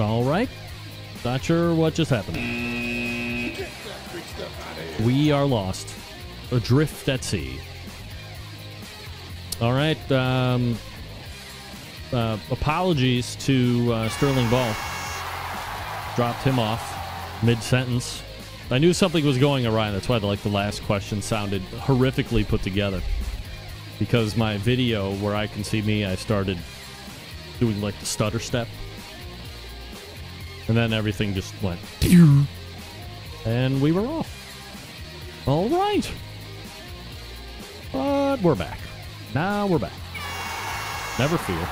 All right. Not sure what just happened. We are lost. Adrift at sea. All right. Apologies to Sterling Ball. Dropped him off mid-sentence. I knew something was going awry. That's why the last question sounded horrifically put together. Because my video where I can see me, I started doing the stutter step. And then everything just went. And we were off. All right. But we're back. Now we're back. Never fear. All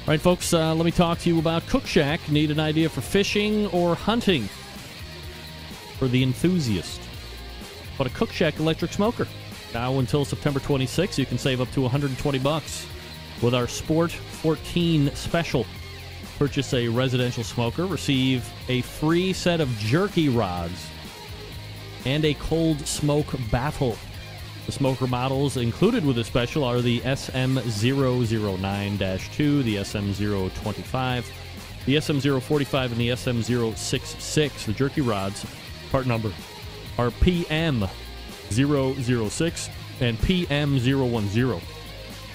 right, folks, let me talk to you about Cook Shack. Need an idea for fishing or hunting? For the enthusiast. But a Cook Shack electric smoker. Now until September 26th, you can save up to $120 with our Sport 14 special. Purchase a residential smoker, receive a free set of jerky rods, and a cold smoke baffle. The smoker models included with this special are the SM009-2, the SM025, the SM045, and the SM066. The jerky rods, part number, are PM006 and PM010.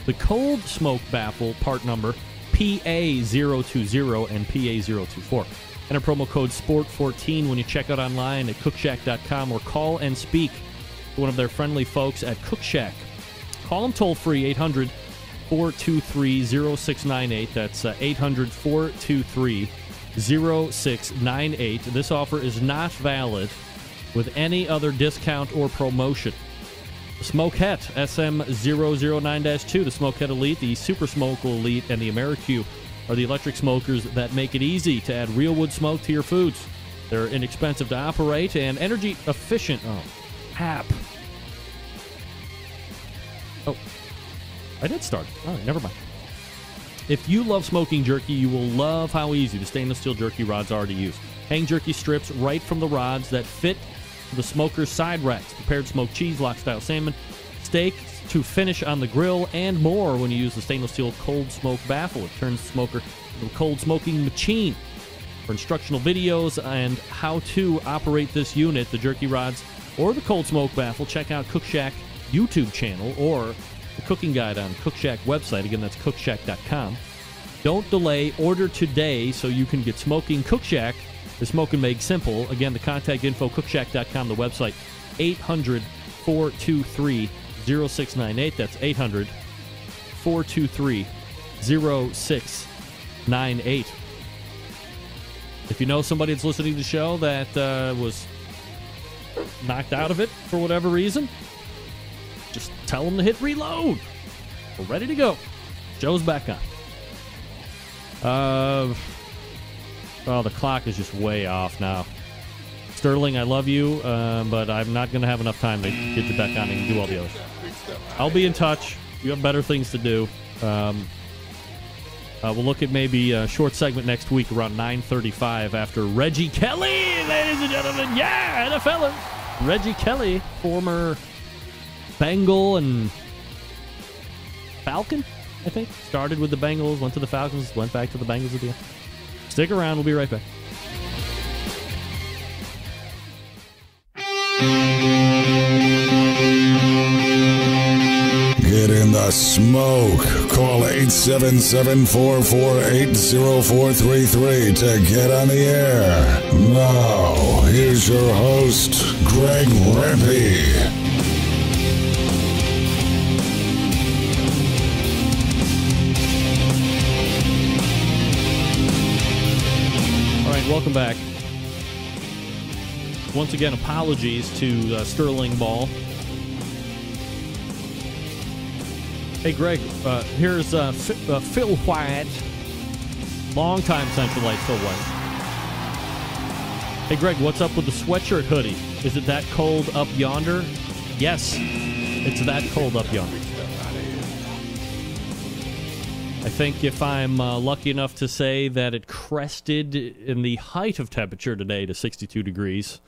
The cold smoke baffle, part number, PA020 and PA024. Enter promo code SPORT14 when you check out online at cookshack.com or call and speak to one of their friendly folks at Cook Shack. Call them toll-free, 800-423-0698. That's 800-423-0698. This offer is not valid with any other discount or promotion. The Smokehead SM009-2, the Smokehead Elite, the Super Smoke Elite, and the AmeriQ are the electric smokers that make it easy to add real wood smoke to your foods. They're inexpensive to operate and energy efficient. Oh, app. Oh, I did start. All right, never mind. If you love smoking jerky, you will love how easy the stainless steel jerky rods are to use. Hang jerky strips right from the rods that fit the smoker's side racks, prepared smoked cheese, lock-style salmon, steak to finish on the grill, and more when you use the stainless steel cold smoke baffle. It turns the smoker into a cold smoking machine. For instructional videos and how to operate this unit, the jerky rods, or the cold smoke baffle, check out Cook Shack YouTube channel or the cooking guide on Cook Shack website. Again, that's cookshack.com. Don't delay. Order today so you can get smoking Cook Shack. The smoking made simple. Again, the contact info, cookshack.com, the website, 800-423-0698. That's 800-423-0698. If you know somebody that's listening to the show that was knocked out of it for whatever reason, just tell them to hit reload. We're ready to go. Show's back on. Oh, the clock is just way off now. Sterling, I love you, but I'm not going to have enough time to get you back on and do all the others. I'll be in touch. You have better things to do. We'll look at maybe a short segment next week around 9:35 after Reggie Kelly, ladies and gentlemen. Yeah, NFLer. Reggie Kelly, former Bengal and Falcon, I think. Started with the Bengals, went to the Falcons, went back to the Bengals at the end. Stick around. We'll be right back. Get in the smoke. Call 877-448-0433 to get on the air. Now, here's your host, Greg Rempe. Welcome back. Once again, apologies to Sterling Ball. Hey, Greg, here's Phil White, longtime Central Light Phil White. Hey, Greg, what's up with the sweatshirt hoodie? Is it that cold up yonder? Yes, it's that cold up yonder. I think if I'm lucky enough to say that it crested in the height of temperature today to 62 degrees,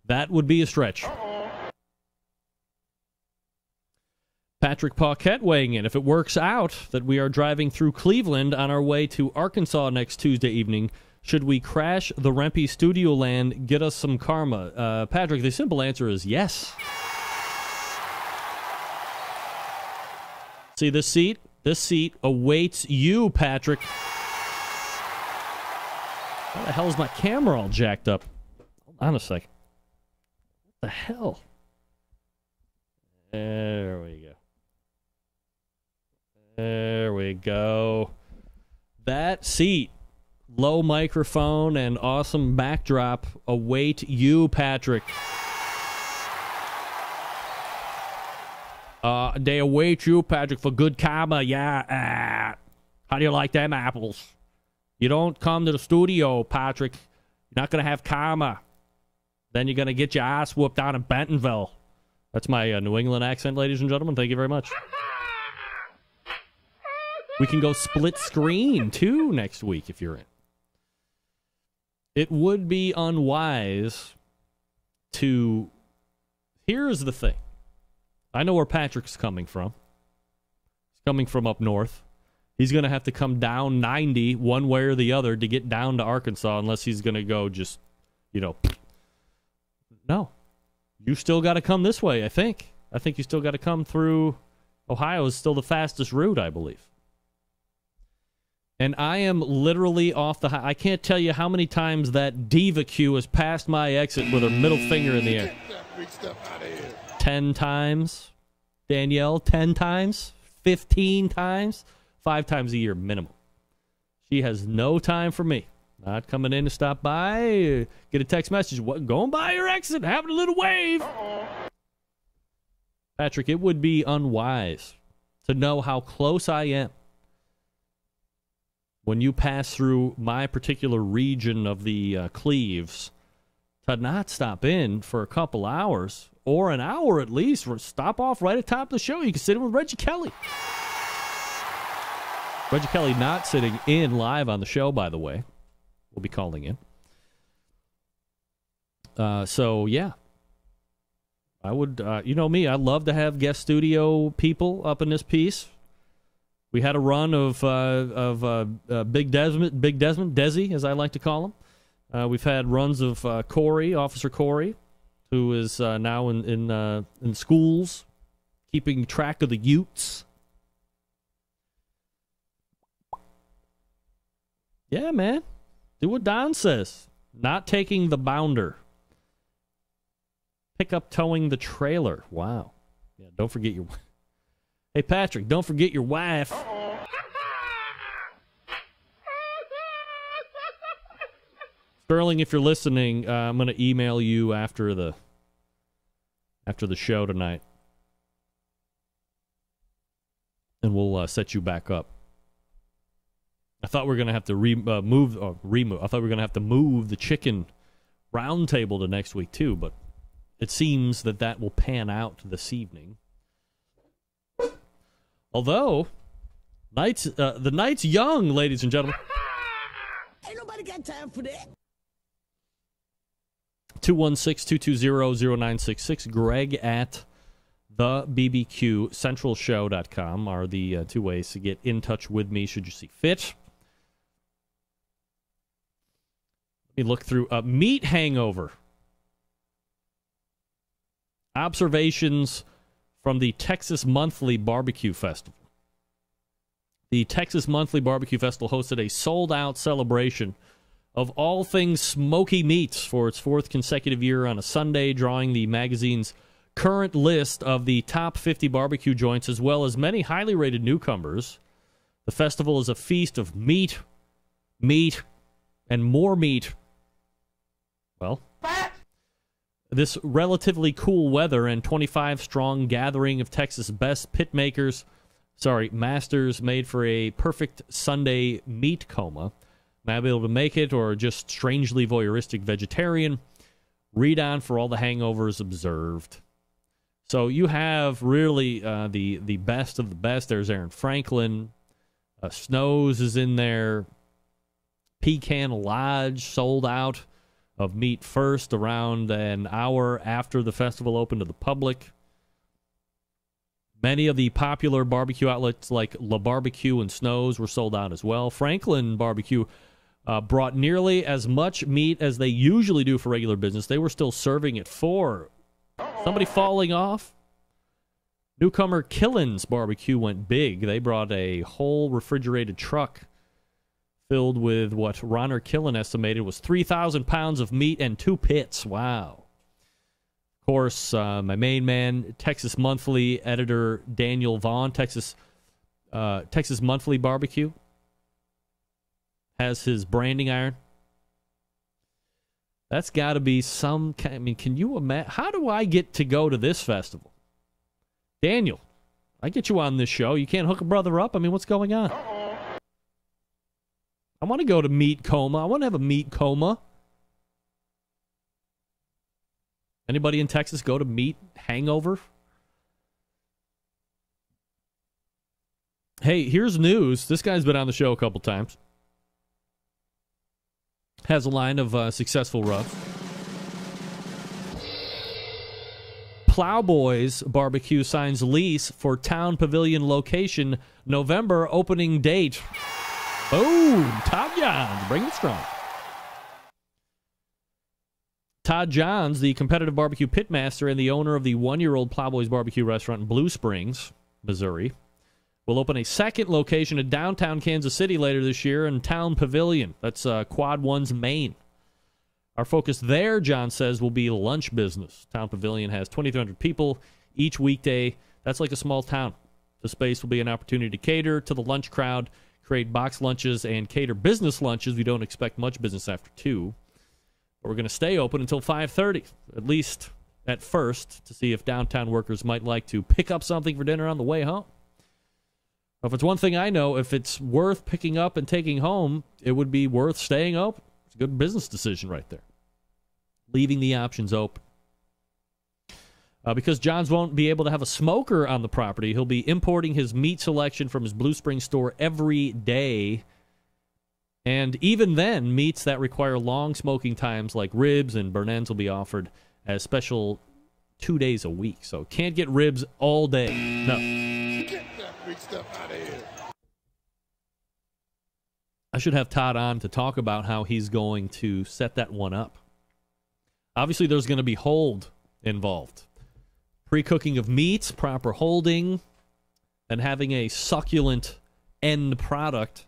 that would be a stretch. Patrick Paquette weighing in. If it works out that we are driving through Cleveland on our way to Arkansas next Tuesday evening, should we crash the Rempe Studio Land, get us some karma? Patrick, the simple answer is yes. See this seat? This seat awaits you, Patrick. How the hell is my camera all jacked up? Hold on a second. What the hell? There we go. There we go. That seat, low microphone, and awesome backdrop await you, Patrick. They await you, Patrick, for good karma, yeah. How do you like them apples? You don't come to the studio, Patrick. You're not going to have karma. Then you're going to get your ass whooped down in Bentonville. That's my New England accent, ladies and gentlemen. Thank you very much. We can go split screen, too, next week if you're in. It would be unwise to... Here's the thing. I know where Patrick's coming from. He's coming from up north. He's going to have to come down 90 one way or the other to get down to Arkansas unless he's going to go just, No. You still got to come this way, I think. I think you still got to come through... Ohio is still the fastest route, I believe. And I am literally off the... I can't tell you how many times that diva Q has passed my exit with her middle finger in the air. 10 times. Danielle, 10 times. 15 times. 5 times a year minimum. She has no time for me. Not coming in to stop by, get a text message. What? Going by your exit, having a little wave. Patrick, it would be unwise to know how close I am when you pass through my particular region of the Cleves to not stop in for a couple hours or an hour at least. Stop off right at the top of the show. You can sit in with Reggie Kelly. Reggie Kelly not sitting in live on the show, by the way. We'll be calling in. So, yeah. I would, you know me, I love to have guest studio people up in this piece. We had a run of Big Desmond, Desi, as I like to call him. We've had runs of Corey, Officer Corey, who is now in schools, keeping track of the Utes. Yeah, man. Do what Don says. Not taking the bounder. Pick up towing the trailer. Wow. Yeah, don't forget your... Hey, Patrick, don't forget your wife. Sterling, if you're listening, I'm going to email you after the show tonight. And we'll set you back up. I thought we were going to have to remove. I thought we were going to have to move the chicken roundtable to next week too, but it seems that will pan out this evening. Although, the night's young, ladies and gentlemen. Ain't nobody got time for that. 216-220-0966. Greg at thebbqcentralshow.com are the two ways to get in touch with me should you see fit. Let me look through meat hangover. Observations from the Texas Monthly Barbecue Festival. The Texas Monthly Barbecue Festival hosted a sold-out celebration of all things smoky meats for its 4th consecutive year on a Sunday, drawing the magazine's current list of the top 50 barbecue joints, as well as many highly rated newcomers. The festival is a feast of meat, and more meat. Well, this relatively cool weather and 25-strong gathering of Texas' best masters made for a perfect Sunday meat coma. Might be able to make it, or just strangely voyeuristic vegetarian. Read on for all the hangovers observed. So you have really the best of the best. There's Aaron Franklin. Snows is in there. Pecan Lodge sold out of meat first around an hour after the festival opened to the public. Many of the popular barbecue outlets like La Barbecue and Snow's were sold out as well. Franklin Barbecue brought nearly as much meat as they usually do for regular business. They were still serving at 4. Somebody falling off? Newcomer Killen's Barbecue went big. They brought a whole refrigerated truck filled with what Ronner Killen estimated was 3,000 pounds of meat and 2 pits. Wow. Of course, my main man, Texas Monthly editor Daniel Vaughn, Texas Monthly Barbecue, has his branding iron. That's got to be some kind. I mean, can you imagine? How do I get to go to this festival? Daniel, I get you on this show. You can't hook a brother up? I mean, what's going on? I want to go to Meat Coma. I want to have a meat coma. Anybody in Texas go to Meat Hangover? Hey, here's news. This guy's been on the show a couple times. Has a line of successful rubs. Plowboys Barbecue signs lease for Town Pavilion location. November opening date. Boom! Todd Johns, bring it strong. Todd Johns, the competitive barbecue pitmaster and the owner of the one-year-old Plowboys Barbecue restaurant in Blue Springs, Missouri, will open a second location in downtown Kansas City later this year in Town Pavilion. That's Quad One's Maine. Our focus there, John says, will be lunch business. Town Pavilion has 2,300 people each weekday. That's like a small town. The space will be an opportunity to cater to the lunch crowd, create box lunches, and cater business lunches. We don't expect much business after 2. But we're going to stay open until 5:30, at least at first, to see if downtown workers might like to pick up something for dinner on the way home. If it's one thing I know, if it's worth picking up and taking home, it would be worth staying open. It's a good business decision right there. Leaving the options open. Because Johns won't be able to have a smoker on the property, he'll be importing his meat selection from his Blue Springs store every day. And even then, meats that require long smoking times like ribs and burn ends will be offered as special 2 days a week. So can't get ribs all day. No. Get that big stuff out of here. I should have Todd on to talk about how he's going to set that one up. Obviously, there's going to be hold involved. Pre-cooking of meats, proper holding, and having a succulent end product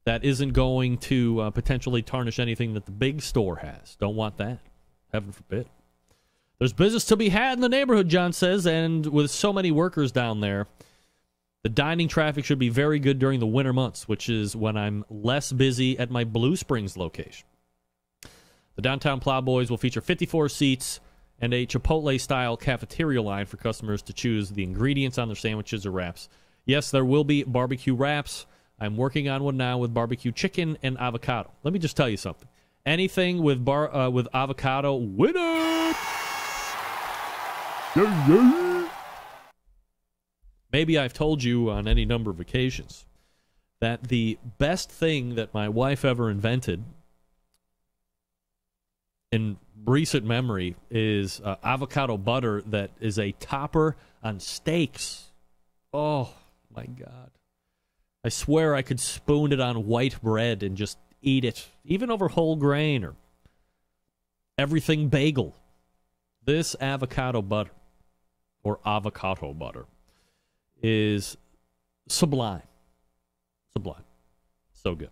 that isn't going to potentially tarnish anything that the big store has. Don't want that. Heaven forbid. There's business to be had in the neighborhood, John says, and with so many workers down there, the dining traffic should be very good during the winter months, which is when I'm less busy at my Blue Springs location. The Downtown Plowboys will feature 54 seats and a Chipotle-style cafeteria line for customers to choose the ingredients on their sandwiches or wraps. Yes, there will be barbecue wraps. I'm working on one now with barbecue chicken and avocado. Let me just tell you something. Anything with avocado, winner! Maybe I've told you on any number of occasions that the best thing that my wife ever invented in recent memory is avocado butter that is a topper on steaks. Oh, my God. I swear I could spoon it on white bread and just eat it, even over whole grain or everything bagel. This avocado butter, or avocado butter, is sublime. Sublime. So good.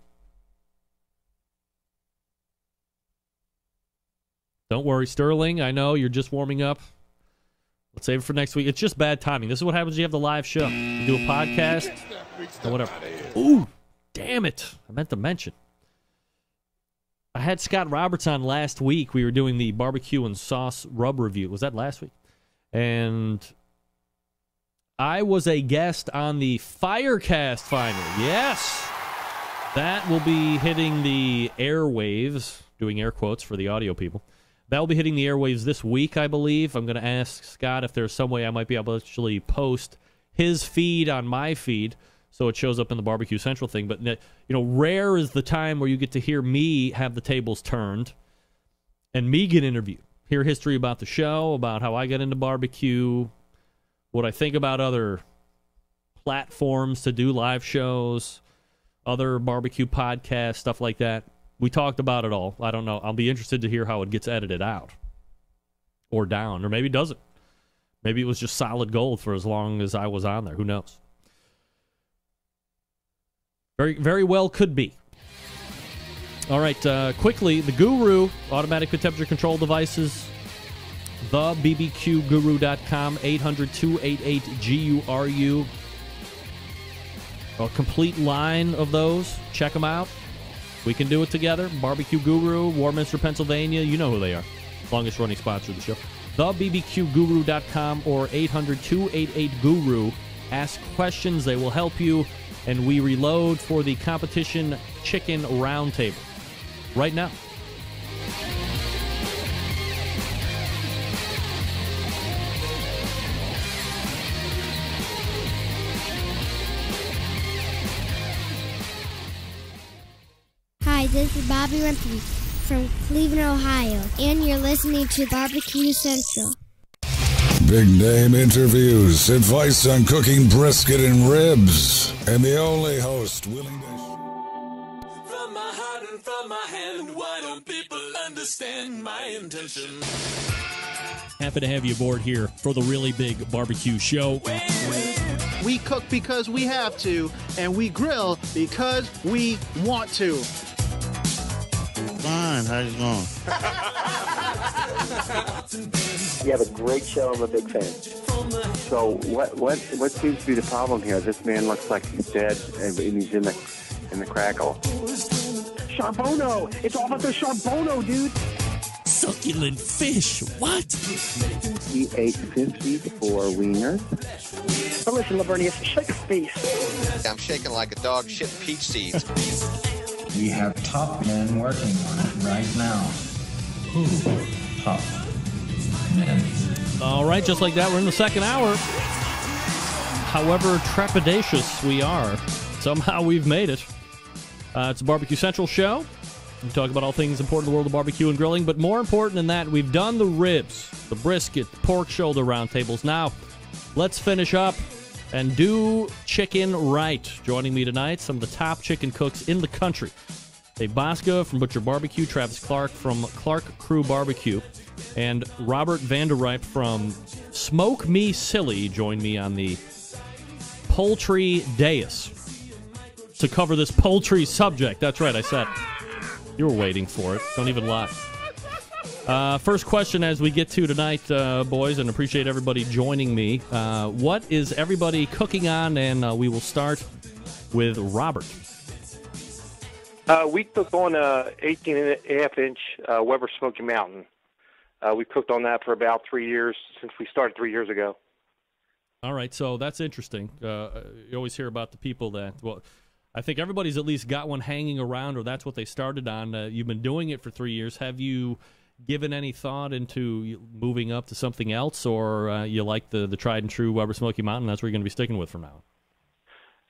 Don't worry, Sterling. I know you're just warming up. Let's save it for next week. It's just bad timing. This is what happens when you have the live show. You do a podcast or whatever. Ooh, damn it. I meant to mention. I had Scott Roberts on last week. We were doing the barbecue and sauce rub review. Was that last week? And I was a guest on the Firecast finally. Yes. That will be hitting the airwaves, doing air quotes for the audio people. That will be hitting the airwaves this week, I believe. I'm going to ask Scott if there's some way I might be able to actually post his feed on my feed so it shows up in the Barbecue Central thing. But, you know, rare is the time where you get to hear me have the tables turned and me get interviewed. Hear history about the show, about how I got into barbecue, what I think about other platforms to do live shows, other barbecue podcasts, stuff like that. We talked about it all. I don't know. I'll be interested to hear how it gets edited out or down, or maybe it doesn't. Maybe it was just solid gold for as long as I was on there. Who knows? Very, very well could be. All right, quickly, the Guru, automatic temperature control devices, thebbqguru.com, 800-288-GURU. A complete line of those. Check them out. We can do it together. Barbecue Guru, Warminster, Pennsylvania. You know who they are. Longest running sponsor of the show. thebbqguru.com or 800-288-GURU. Ask questions. They will help you. And we reload for the competition chicken roundtable right now. Hi, this is Bobby Rempe from Cleveland, Ohio, and you're listening to Barbecue Central. Big name interviews, advice on cooking brisket and ribs, and the only host willing to... From my heart and from my hand, why don't people understand my intention? Happy to have you aboard here for the really big barbecue show. We cook because we have to, and we grill because we want to. Fine, how's it going? You have a great show. I'm a big fan. So what seems to be the problem here? This man looks like he's dead, and he's in the crackle. Charbono! It's all about the Charbono, dude! Succulent fish, what? He ate 54 wieners. But listen, Lavernius, shake a face. I'm shaking like a dog shit peach seeds. We have top men working on it right now. Who? Top men. All right, just like that, we're in the second hour. However trepidatious we are, somehow we've made it. It's a Barbecue Central show. We talk about all things important in the world of barbecue and grilling, but more important than that, we've done the ribs, the brisket, the pork shoulder roundtables. Now, let's finish up and do chicken right. Joining me tonight, some of the top chicken cooks in the country. Dave Bosca from Butcher Barbecue, Travis Clark from Clark Crew Barbecue, and Robert Vanderripe from Smoke Me Silly joined me on the poultry dais to cover this poultry subject. That's right, I said. You were waiting for it. Don't even lie. First question as we get to tonight, boys, and appreciate everybody joining me. What is everybody cooking on? And we will start with Robert. We cooked on a 18.5-inch Weber Smoky Mountain. We cooked on that for about 3 years since we started 3 years ago. All right, so that's interesting. You always hear about the people that, well, I think everybody's at least got one hanging around, or that's what they started on. You've been doing it for 3 years. Have you given any thought into moving up to something else, or you like the tried and true Weber Smoky Mountain? That's where you're going to be sticking with from now?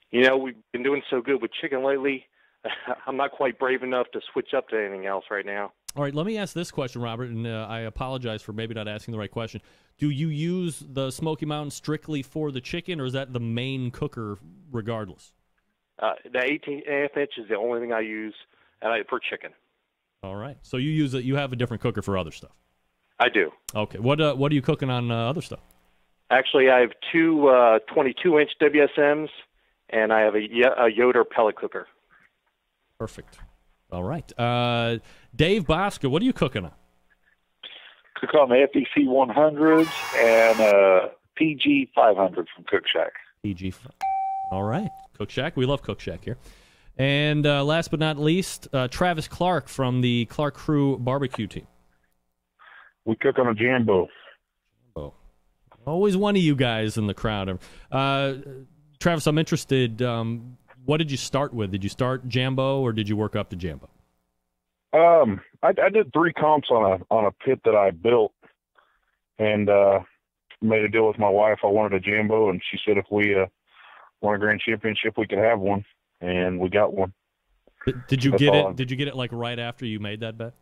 You know, we've been doing so good with chicken lately. I'm not quite brave enough to switch up to anything else right now. All right, let me ask this question, Robert, and I apologize for maybe not asking the right question. Do you use the Smoky Mountain strictly for the chicken, or is that the main cooker regardless? The 18.5-inch is the only thing I use for chicken. All right. So you have a different cooker for other stuff? I do. Okay. What are you cooking on other stuff? Actually, I have two 22-inch WSMs, and I have a Yoder pellet cooker. Perfect. All right. Dave Bosca, what are you cooking on? Cook on the FEC 100s and PG 500 from Cook Shack. PG. All right. Cook Shack. We love Cook Shack here. And last but not least, Travis Clark from the Clark Crew Barbecue team. We cook on a Jambo. Oh, always one of you guys in the crowd. Travis, I'm interested. What did you start with? Did you start Jambo, or did you work up to Jambo? I did 3 comps on a pit that I built, and made a deal with my wife. I wanted a Jambo, and she said if we won a grand championship, we could have one, and we got one. Did you get it? Did you get it like right after you made that bet?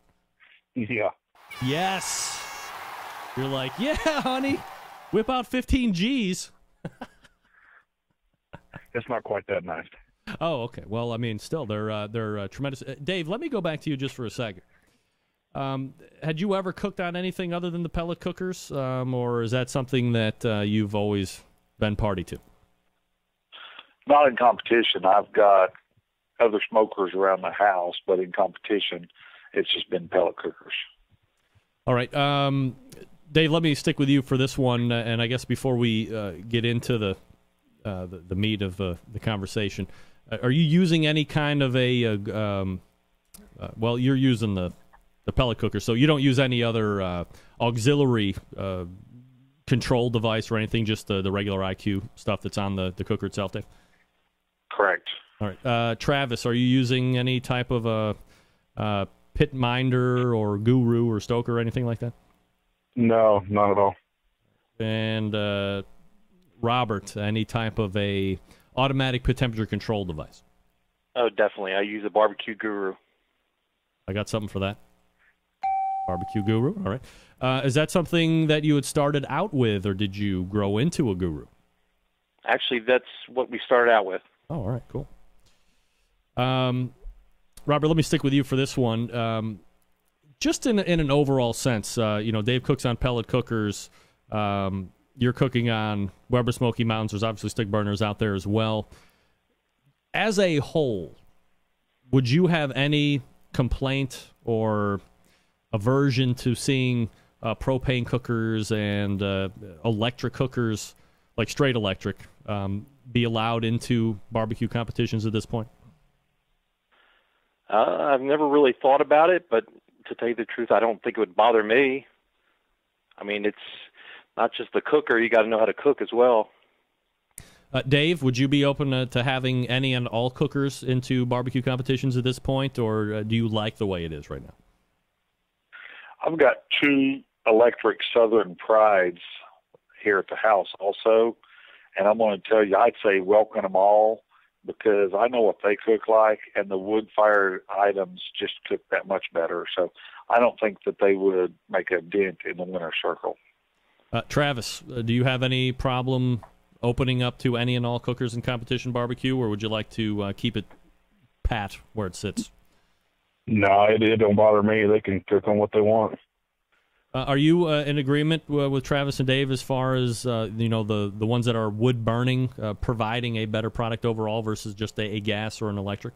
Yeah. Yes. You're like, yeah, honey. Whip out 15 G's. It's not quite that nice. Oh, okay. Well, I mean, still, they're tremendous. Dave, let me go back to you just for a second. Had you ever cooked on anything other than the pellet cookers, or is that something that you've always been party to? Not in competition. I've got other smokers around the house, but in competition, it's just been pellet cookers. All right. Dave, let me stick with you for this one, and I guess before we get into the meat of the conversation, are you using any kind of well, you're using the pellet cooker, so you don't use any other auxiliary control device or anything, just the regular IQ stuff that's on the cooker itself, Dave? Correct. All right. Travis, are you using any type of a pit minder or guru or stoker or anything like that? No, not at all. And Robert, any type of a automatic pit temperature control device? Oh, definitely. I use a Barbecue Guru. I got something for that. Barbecue Guru. All right. Is that something that you had started out with, or did you grow into a Guru? Actually, that's what we started out with. Oh, all right. Cool. Robert, let me stick with you for this one. Just in an overall sense, Dave cooks on pellet cookers. You're cooking on Weber Smoky Mountains. There's obviously stick burners out there as well. As a whole, would you have any complaint or aversion to seeing propane cookers and electric cookers, like straight electric, be allowed into barbecue competitions at this point? I've never really thought about it, but to tell you the truth, I don't think it would bother me. I mean, it's not just the cooker. You got to know how to cook as well. Dave, would you be open to having any and all cookers into barbecue competitions at this point, or do you like the way it is right now? I've got 2 electric Southern Prides here at the house also, and I'm going to tell you, I'd say welcome them all, because I know what they cook like, and the wood-fired items just cook that much better. So I don't think that they would make a dent in the winner's circle. Travis, do you have any problem opening up to any and all cookers in competition barbecue, or would you like to keep it pat where it sits? No, it don't bother me. They can cook on what they want. Are you in agreement with Travis and Dave as far as the ones that are wood burning providing a better product overall versus just a gas or an electric?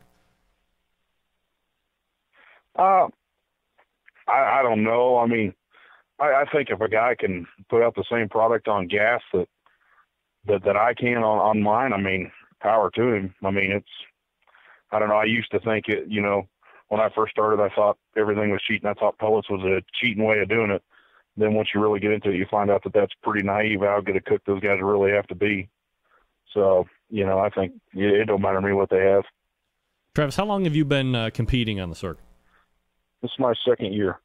I don't know. I mean, I think if a guy can put out the same product on gas that I can on mine, I mean, power to him. I mean, I don't know. I used to think it, when I first started, I thought everything was cheating. I thought pellets was a cheating way of doing it. Then once you really get into it, you find out that that's pretty naive how good a cook those guys really have to be. So, I think it don't matter to me what they have. Travis, how long have you been competing on the circuit? This is my second year.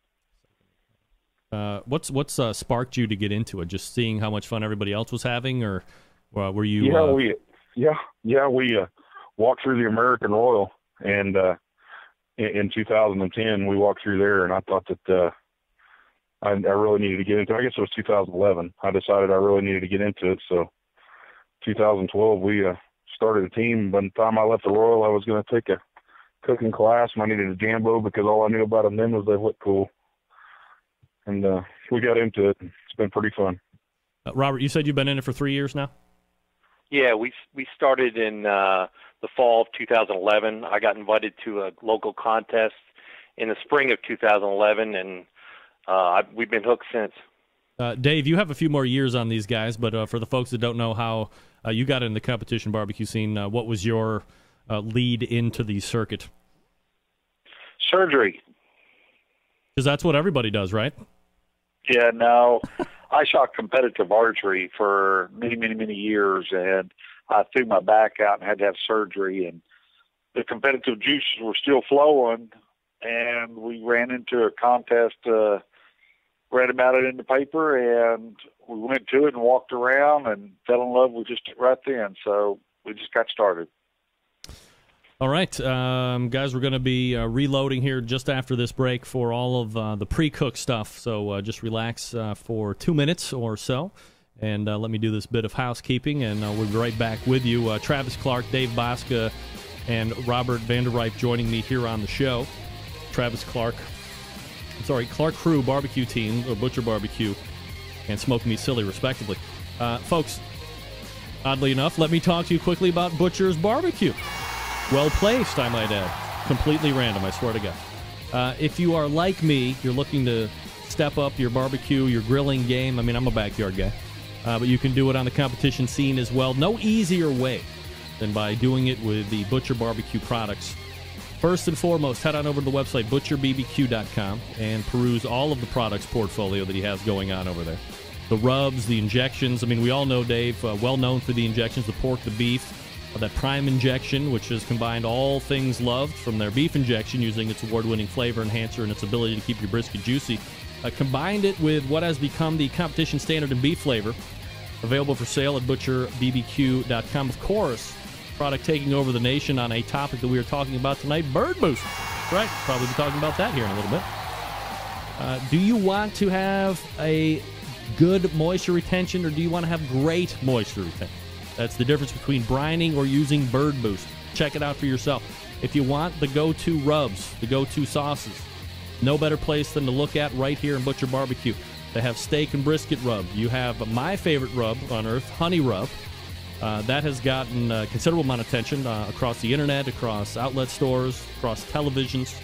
What's sparked you to get into it? Just seeing how much fun everybody else was having, or were you? We walked through the American Royal, and in 2010 we walked through there, and I thought that I really needed to get into it. I guess it was 2011. I decided I really needed to get into it. So 2012 we started a team. By the time I left the Royal, I was going to take a cooking class, and I needed a Jambo because all I knew about them then was they looked cool. And we got into it. It's been pretty fun. Robert, you said you've been in it for 3 years now? Yeah, we started in the fall of 2011. I got invited to a local contest in the spring of 2011, and we've been hooked since. Dave, you have a few more years on these guys, but for the folks that don't know how you got in the competition barbecue scene, what was your lead into the circuit? Surgery. Because that's what everybody does, right? Yeah, no. I shot competitive archery for many, many, many years, and I threw my back out and had to have surgery, and the competitive juices were still flowing, and we ran into a contest, read about it in the paper, and we went to it and walked around and fell in love with just right then, so we just got started. All right, guys, we're going to be reloading here just after this break for all of the pre-cook stuff, so just relax for 2 minutes or so, And let me do this bit of housekeeping, and we'll be right back with you. Travis Clark, Dave Bosca, and Robert Vanderripe joining me here on the show. Clark Crew Barbecue Team, or Butcher Barbecue, and Smoke Meat Silly, respectively. Folks, oddly enough, let me talk to you quickly about Butcher's Barbecue. Well placed, I might add. Completely random, I swear to God. If you are like me, you're looking to step up your barbecue, your grilling game. I mean, I'm a backyard guy. But you can do it on the competition scene as well. No easier way than by doing it with the Butcher Barbecue products. First and foremost, head on over to the website, butcherbbq.com, and peruse all of the products portfolio that he has going on over there. The rubs, the injections. I mean, we all know Dave, well known for the injections, the pork, the beef, that prime injection, which has combined all things loved from their beef injection using its award-winning flavor enhancer and its ability to keep your brisket juicy. Combined it with what has become the competition standard in beef flavor, available for sale at butcherbbq.com. Of course, product taking over the nation on a topic that we are talking about tonight, Bird Boost. Right, probably be talking about that here in a little bit. Do you want to have a good moisture retention, or do you want to have great moisture retention? That's the difference between brining or using Bird Boost. Check it out for yourself. If you want the go-to rubs, the go-to sauces, no better place than to look at right here in Butcher Barbecue. They have steak and brisket rub. You have my favorite rub on earth, honey rub. That has gotten a considerable amount of attention across the internet, across outlet stores, across televisions.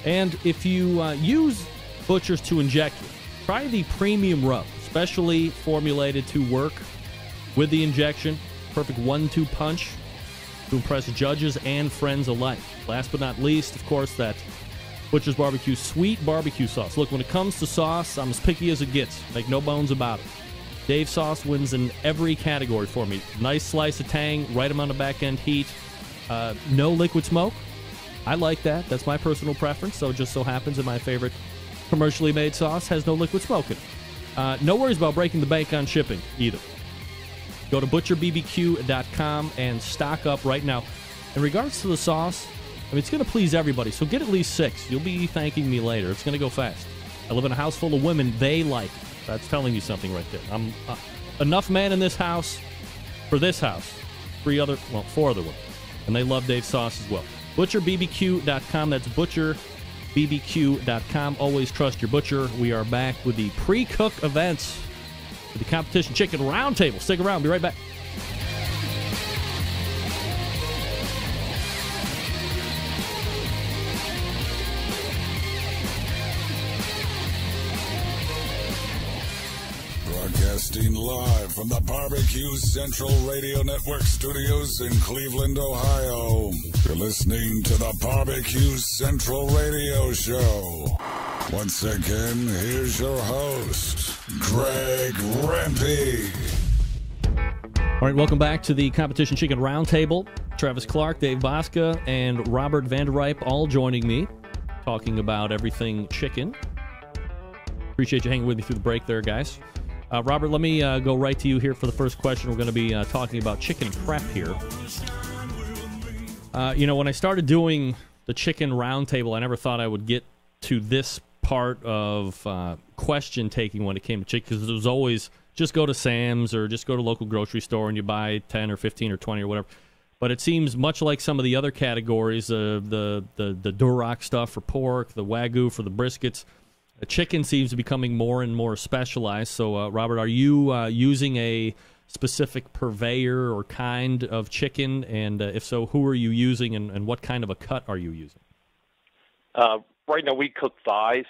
And if you use Butchers to inject with, try the premium rub, specially formulated to work with the injection. Perfect 1-2 punch to impress judges and friends alike. Last but not least, of course, that Butcher's Barbecue sweet barbecue sauce. Look, when it comes to sauce, I'm as picky as it gets. Make no bones about it. Dave's sauce wins in every category for me. Nice slice of tang, right amount of back-end heat. No liquid smoke. I like that. That's my personal preference. So it just so happens that my favorite commercially made sauce has no liquid smoke in it. No worries about breaking the bank on shipping either. Go to butcherbbq.com and stock up right now. In regards to the sauce, I mean, it's going to please everybody, so get at least 6. You'll be thanking me later. It's going to go fast. I live in a house full of women. They like it. That's telling you something right there. I'm enough man in this house for this house. 4 other women. And they love Dave's sauce as well. ButcherBBQ.com. That's ButcherBBQ.com. Always trust your butcher. We are back with the pre-cook events for the Competition Chicken Roundtable. Stick around. Be right back. Broadcasting live from the Barbecue Central Radio Network studios in Cleveland, Ohio. You're listening to the Barbecue Central Radio Show. Once again, here's your host, Greg Rempe. All right, welcome back to the Competition Chicken Roundtable. Travis Clark, Dave Bosca, and Robert Vanderripe all joining me, talking about everything chicken. Appreciate you hanging with me through the break there, guys. Robert, let me go right to you here for the first question. We're going to be talking about chicken prep here. When I started doing the Chicken Roundtable, I never thought I would get to this part of question taking when it came to chicken, because it was always just go to Sam's or just go to local grocery store and you buy 10 or 15 or 20 or whatever. But it seems much like some of the other categories, the Duroc stuff for pork, the Wagyu for the briskets, chicken seems to be becoming more and more specialized. So, Robert, are you using a specific purveyor or kind of chicken? And if so, who are you using, and what kind of a cut are you using? Right now we cook thighs,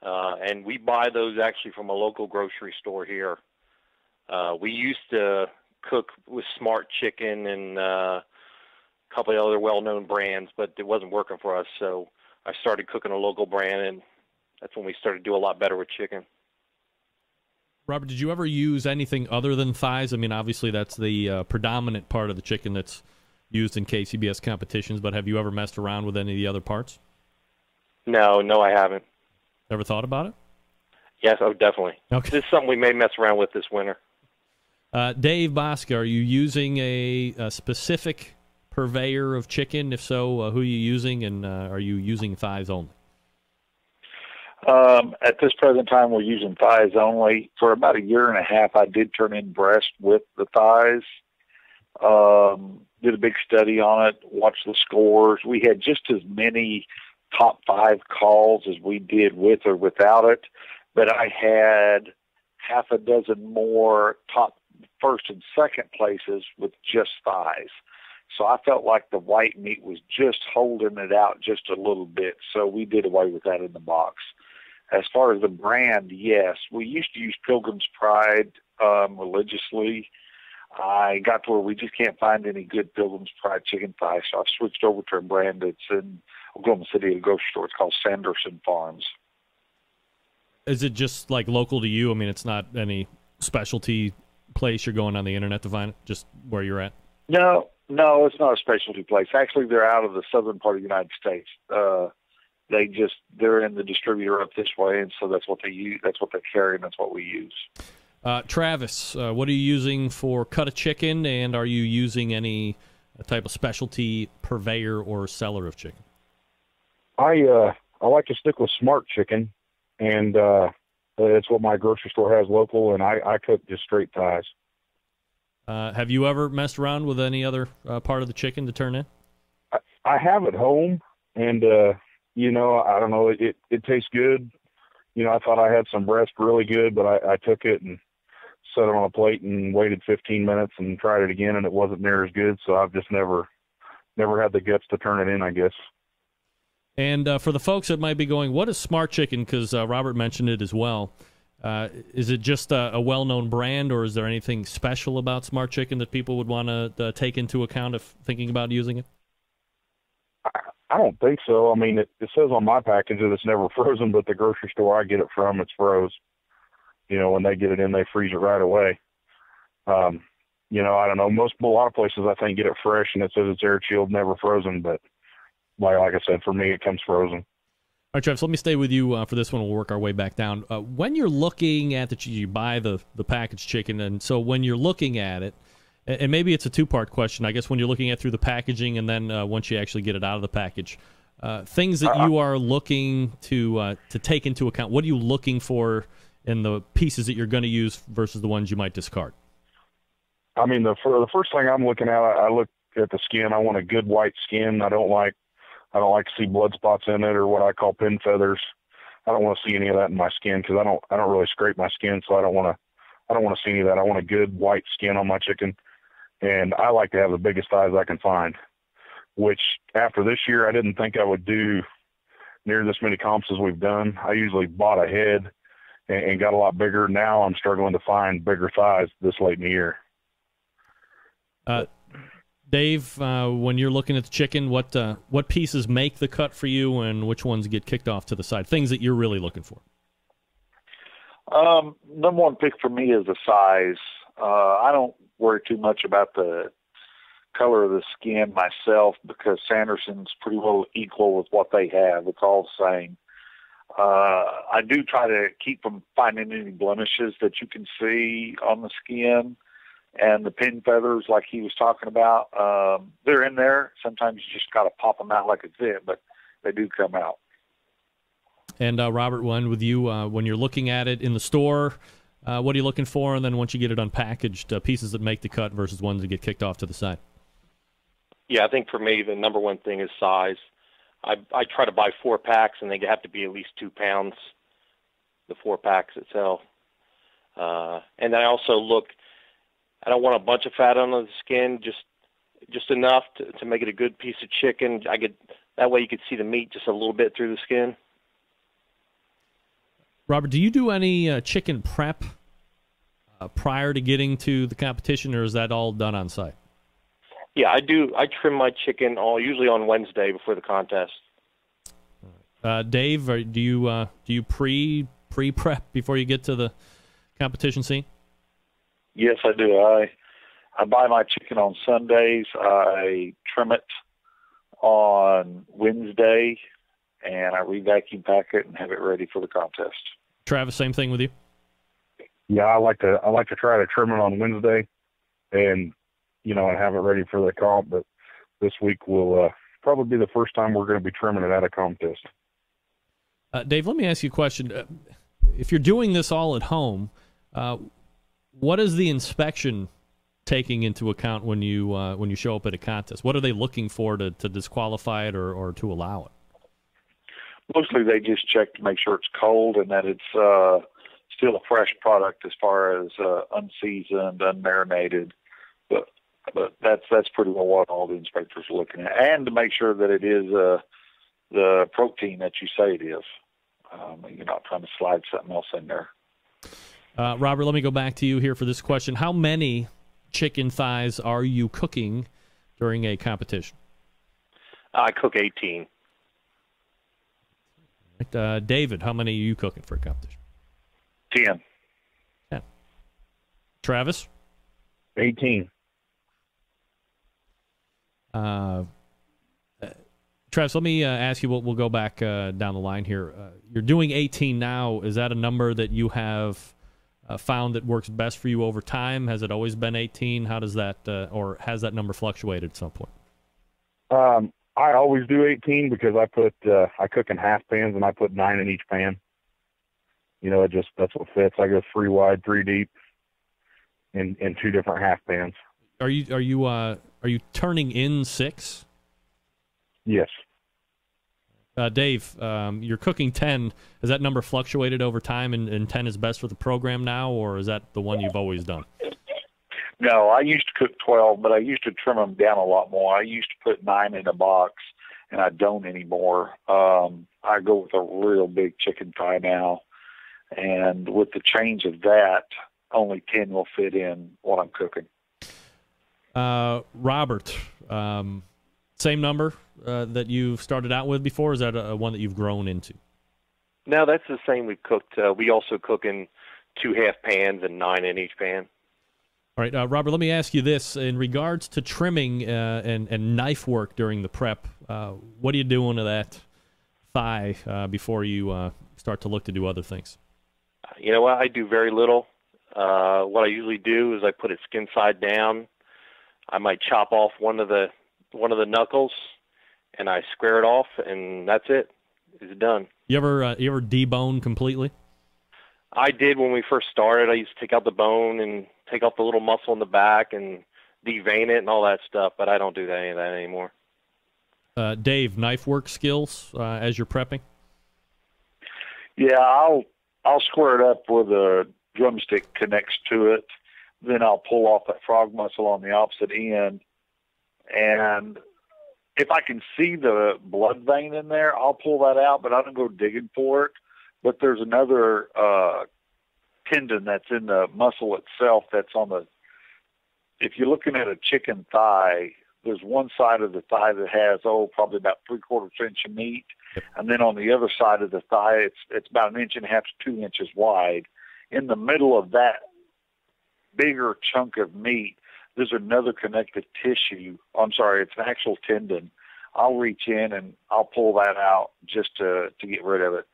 and we buy those actually from a local grocery store here. We used to cook with Smart Chicken and a couple of other well-known brands, but it wasn't working for us, so I started cooking a local brand, and that's when we started to do a lot better with chicken. Robert, did you ever use anything other than thighs? I mean, obviously that's the predominant part of the chicken that's used in KCBS competitions, but have you ever messed around with any of the other parts? No, I haven't. Ever thought about it? Yes, definitely. Okay. This is something we may mess around with this winter. Dave Bosca, are you using a specific purveyor of chicken? If so, who are you using, and are you using thighs only? At this present time, we're using thighs only. For about a year and a half, I did turn in breast with the thighs. Did a big study on it, watched the scores. We had just as many top 5 calls as we did with or without it, but I had half a dozen more top first and second places with just thighs. So I felt like the white meat was just holding it out just a little bit. So we did away with that in the box. As far as the brand, yes, we used to use Pilgrim's Pride religiously. I got to where we just can't find any good Pilgrim's Pride chicken thighs, so I've switched over to a brand that's in Oklahoma City at a grocery store. It's called Sanderson Farms. Is it just like local to you? I mean, it's not any specialty place you're going on the internet to find it, just where you're at? No, it's not a specialty place. Actually, they're out of the southern part of the United States. They're in the distributor up this way, and so that's what they use. That's what they carry, and that's what we use. Travis, what are you using for cut of chicken, and are you using any type of specialty purveyor or seller of chicken? I like to stick with Smart Chicken, and it's what my grocery store has local, and I cook just straight thighs. Have you ever messed around with any other part of the chicken to turn in? I have at home, and I don't know, it tastes good. I thought I had some breast really good, but I took it and set it on a plate and waited 15 minutes and tried it again, and it wasn't near as good. So I've just never had the guts to turn it in, I guess. And for the folks that might be going, what is Smart Chicken? Because Robert mentioned it as well. Is it just a well-known brand, or is there anything special about Smart Chicken that people would want to take into account if thinking about using it? I don't think so. I mean, it says on my package that it's never frozen, but the grocery store I get it from, it's froze. When they get it in, they freeze it right away. I don't know. A lot of places I think get it fresh, and it says it's air chilled, never frozen. But like I said, for me, it comes frozen. All right, Travis, let me stay with you for this one. We'll work our way back down. When you're looking at you buy the packaged chicken, and so when you're looking at it, and maybe it's a two-part question, I guess, when you're looking at through the packaging and then once you actually get it out of the package, things that you are looking to take into account, what are you looking for in the pieces that you're going to use versus the ones you might discard? I mean, the first thing I'm looking at, I look at the skin. I want a good white skin. I don't like to see blood spots in it or what I call pin feathers. I don't want to see any of that in my skin because I don't really scrape my skin, so I don't want to see any of that. I want a good white skin on my chicken, and I like to have the biggest thighs I can find. Which after this year, I didn't think I would do near this many comps as we've done. I usually bought ahead and got a lot bigger. Now I'm struggling to find bigger thighs this late in the year. Dave, when you're looking at the chicken, what pieces make the cut for you, and which ones get kicked off to the side? Things that you're really looking for. Number one pick for me is the size. I don't worry too much about the color of the skin myself because Sanderson's pretty well equal with what they have. It's all the same. I do try to keep from finding any blemishes that you can see on the skin, and the pin feathers like he was talking about, they're in there. Sometimes you just got to pop them out like it's it, but they do come out. And Robert, one with you, when you're looking at it in the store, what are you looking for? And then once you get it unpackaged, pieces that make the cut versus ones that get kicked off to the side. Yeah, I think for me, the number one thing is size. I try to buy 4-packs, and they have to be at least 2 pounds, the 4-packs itself. And I also look, I don't want a bunch of fat on the skin, just enough to make it a good piece of chicken. That way you could see the meat just a little bit through the skin. Robert, do you do any chicken prep prior to getting to the competition, or is that all done on site? Yeah, I do. I trim my chicken usually on Wednesday before the contest. Dave, do you pre-prep before you get to the competition scene? Yes, I do. I buy my chicken on Sundays. I trim it on Wednesday, and I re-vacuum pack it and have it ready for the contest. Travis, same thing with you? Yeah, I like to try to trim it on Wednesday, and and have it ready for the comp. But this week will probably be the first time we're going to be trimming it at a contest. Dave, let me ask you a question. If you're doing this all at home, what is the inspection taking into account when you show up at a contest? What are they looking for to disqualify it or to allow it? Mostly they just check to make sure it's cold and that it's still a fresh product as far as unseasoned, unmarinated. But that's pretty well what all the inspectors are looking at, and to make sure that it is the protein that you say it is. You're not trying to slide something else in there. Robert, let me go back to you here for this question. How many chicken thighs are you cooking during a competition? I cook 18. David, how many are you cooking for a competition? 10. 10. Travis? 18. Travis, let me ask you, we'll go back down the line here. You're doing 18 now. Is that a number that you have found that works best for you over time? Has it always been 18? How does that, or has that number fluctuated at some point? I always do 18 because I cook in half pans and I put 9 in each pan. That's what fits. I go 3 wide, 3 deep in 2 different half pans. Are you turning in 6? Yes. Dave, you're cooking 10. Has that number fluctuated over time and 10 is best for the program now, or is that the one you've always done? No, I used to cook 12, but I used to trim them down a lot more. I used to put 9 in a box, and I don't anymore. I go with a real big chicken thigh now, and with the change of that, only 10 will fit in what I'm cooking. Robert, same number that you started out with before? Is that a one that you've grown into? No, that's the same we've cooked. We also cook in 2 half pans and 9 in each pan. All right, Robert, let me ask you this. In regards to trimming and knife work during the prep, what are you doing to that thigh before you start to look to do other things? You know what? I do very little. What I usually do is I put it skin side down. I might chop off one of the knuckles, and I square it off, and that's it. It's done. You ever debone completely? I did when we first started. I used to take out the bone and take off the little muscle in the back and devein it and all that stuff, but I don't do any of that anymore. Dave, knife work skills as you're prepping? Yeah, I'll square it up where the drumstick connects to it. Then I'll pull off that frog muscle on the opposite end. And if I can see the blood vein in there, I'll pull that out, but I don't go digging for it. But there's another tendon that's in the muscle itself that's on the – if you're looking at a chicken thigh, there's one side of the thigh that has, probably about 3/4 inch of meat. And then on the other side of the thigh, it's about 1.5 inches to 2 inches wide. In the middle of that bigger chunk of meat, there's another connective tissue. I'm sorry, it's an actual tendon. I'll reach in and I'll pull that out just to get rid of it.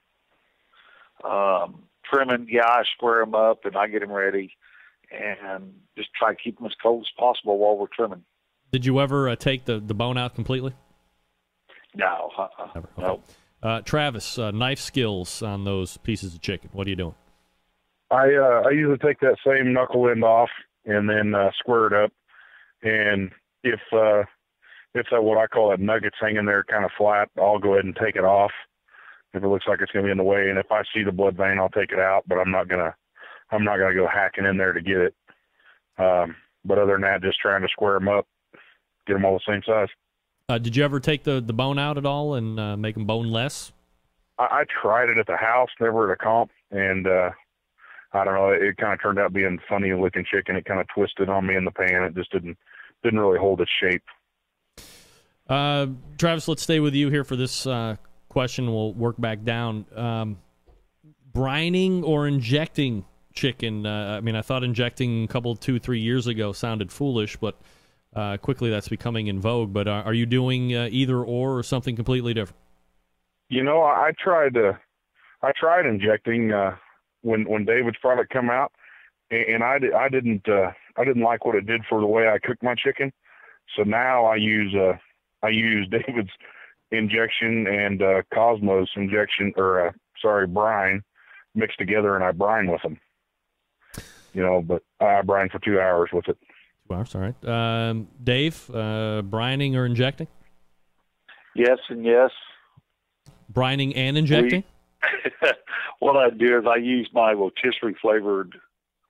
Trimming, I square them up and I get them ready and just try to keep them as cold as possible while we're trimming. Did you ever take the bone out completely? No. Never. Okay. No. Travis, knife skills on those pieces of chicken. What are you doing? I usually take that same knuckle end off and then square it up. And if that what I call a nuggets hanging there kind of flat, I'll go ahead and take it off if it looks like it's going to be in the way. And if I see the blood vein, I'll take it out. But I'm not gonna go hacking in there to get it. But other than that, just trying to square them up, get them all the same size. Did you ever take the bone out at all and make them boneless? I tried it at the house, never at a comp, and I don't know. It kind of turned out being funny looking chicken. It kind of twisted on me in the pan. It just didn't really hold its shape. Travis, let's stay with you here for this question. We'll work back down. Brining or injecting chicken? I thought injecting a couple, 2-3 years ago sounded foolish, but quickly that's becoming in vogue. But are you doing either or something completely different? I tried injecting when David's product come out, and I didn't like what it did for the way I cook my chicken. So now I use David's injection and Cosmos injection or brine mixed together, and I brine with them. But I brine for 2 hours with it. 2 hours, all right. Dave, brining or injecting? Yes and yes. Brining and injecting? What I do is I use my rotisserie flavored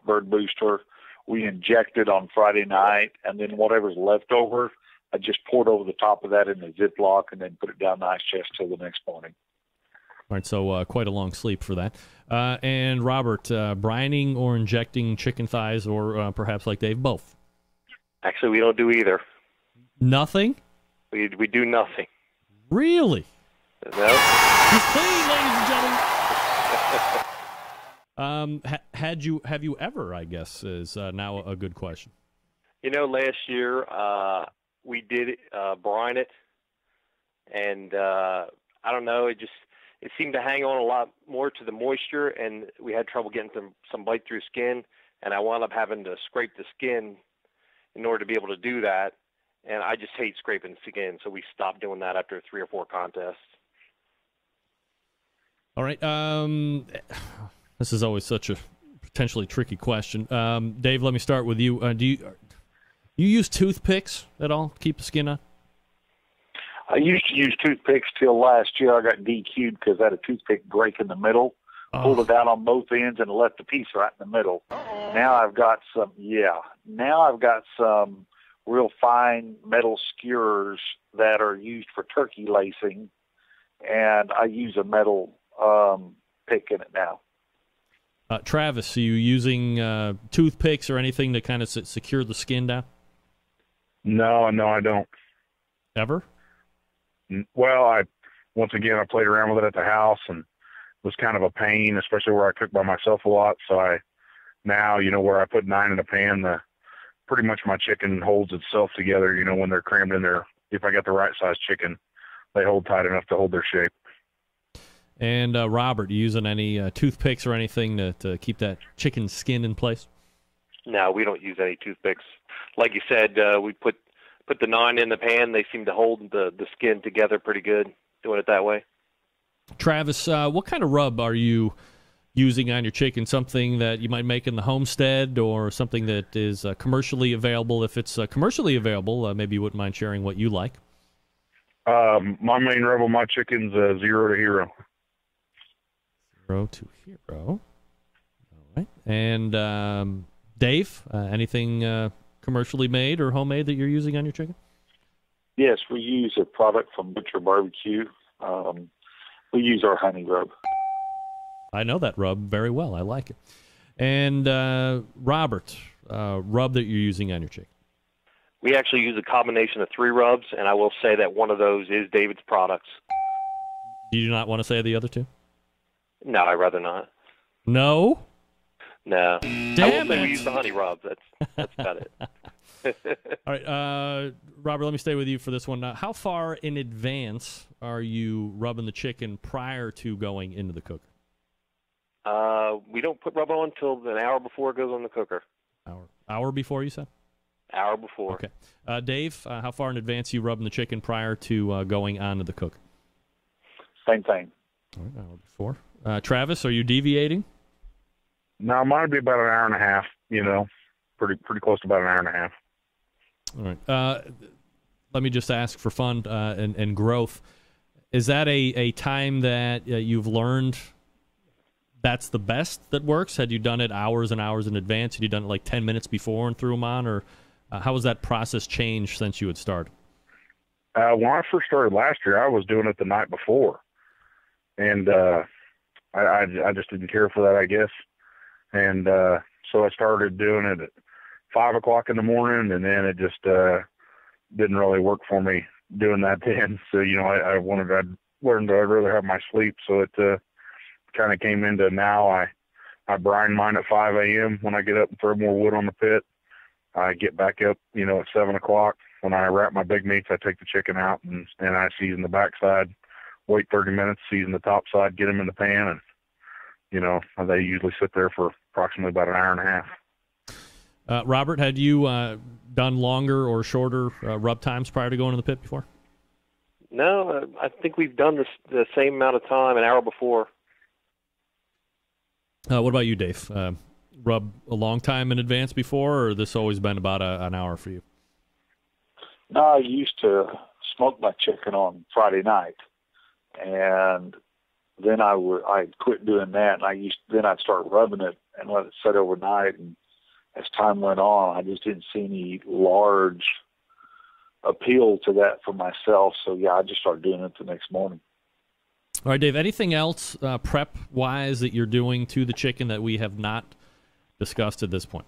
bird booster. We inject it on Friday night, and then whatever's left over, I just pour it over the top of that in the Ziploc and then put it down the ice chest till the next morning. All right, so quite a long sleep for that. And Robert, brining or injecting chicken thighs, or perhaps like Dave, both? Actually, we don't do either. Nothing? We do nothing. Really? No. He's clean, ladies and gentlemen. Have you ever, I guess, is now a good question. Last year we did brine it, and I don't know, it seemed to hang on a lot more to the moisture, and we had trouble getting some bite through skin, and I wound up having to scrape the skin in order to be able to do that, and I just hate scraping skin, so we stopped doing that after 3 or 4 contests. All right. This is always such a potentially tricky question. Dave, let me start with you. Do you use toothpicks at all to keep the skin on? I used to use toothpicks till last year. I got DQ'd because I had a toothpick break in the middle. Pulled it out on both ends and left the piece right in the middle. Now I've got some real fine metal skewers that are used for turkey lacing, and I use a metal pick in it now. Travis, are you using toothpicks or anything to kind of secure the skin down? No, I don't. Ever? Well, I played around with it at the house, and it was kind of a pain, especially where I cook by myself a lot. So now, where I put 9 in a pan, pretty much my chicken holds itself together, when they're crammed in there. If I got the right size chicken, they hold tight enough to hold their shape. And Robert, you using any toothpicks or anything to keep that chicken skin in place? No, we don't use any toothpicks. Like you said, we put the 9 in the pan. They seem to hold the skin together pretty good doing it that way. Travis, what kind of rub are you using on your chicken? Something that you might make in the homestead, or something that is commercially available? If it's commercially available, maybe you wouldn't mind sharing what you like. My main rub on my chicken's 0 to Hero. 0 to Hero. All right. And Dave, anything commercially made or homemade that you're using on your chicken? Yes, we use a product from Butcher Barbecue. We use our honey rub. I know that rub very well. I like it. And Robert, rub that you're using on your chicken? We actually use a combination of 3 rubs, and I will say that one of those is David's products. Do you not want to say the other 2? No, I'd rather not. No? No. Damn I will say it. we use the honey rub. That's about it. All right, Robert, let me stay with you for this one. How far in advance are you rubbing the chicken prior to going into the cooker? We don't put rub on until an hour before it goes on the cooker. Hour before, you said? Hour before. Okay. Dave, how far in advance are you rubbing the chicken prior to going onto the cooker? Same thing. All right, hour before. Travis, are you deviating? No, mine would be about an hour and a half, pretty close to about an hour and a half. All right. Let me just ask for fun and growth. Is that a time that you've learned that's the best that works? Had you done it hours and hours in advance? Had you done it like 10 minutes before and threw them on? Or how has that process changed since you had started? When I first started last year, I was doing it the night before. And I just didn't care for that, I guess. And so I started doing it at 5 o'clock in the morning, and then it just didn't really work for me doing that then. So, I'd learned I'd rather have my sleep. So it kind of came into now I brine mine at 5 a.m. when I get up and throw more wood on the pit. I get back up, at 7 o'clock. When I wrap my big meats, I take the chicken out and I season the backside, wait 30 minutes, season the top side, get them in the pan, and they usually sit there for approximately about an hour and a half. Robert, had you done longer or shorter rub times prior to going to the pit before? No, I think we've done the same amount of time, an hour before. What about you, Dave? Rub a long time in advance before, or this always been about an hour for you? No, I used to smoke my chicken on Friday night, and then I'd quit doing that, and then I'd start rubbing it and let it set overnight. And as time went on, I just didn't see any large appeal to that for myself. So yeah, I just started doing it the next morning. All right, Dave. Anything else prep-wise that you're doing to the chicken that we have not discussed at this point?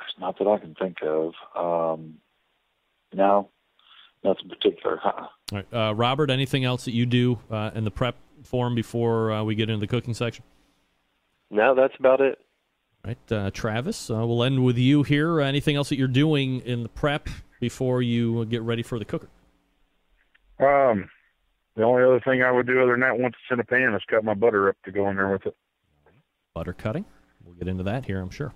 It's not that I can think of. No, nothing particular. All right, Robert. Anything else that you do in the prep form before we get into the cooking section? No, that's about it. All right, Travis. We'll end with you here. Anything else that you're doing in the prep before you get ready for the cooker? The only other thing I would do other than that, once it's in a pan, is cut my butter up to go in there with it. Butter cutting. We'll get into that here, I'm sure.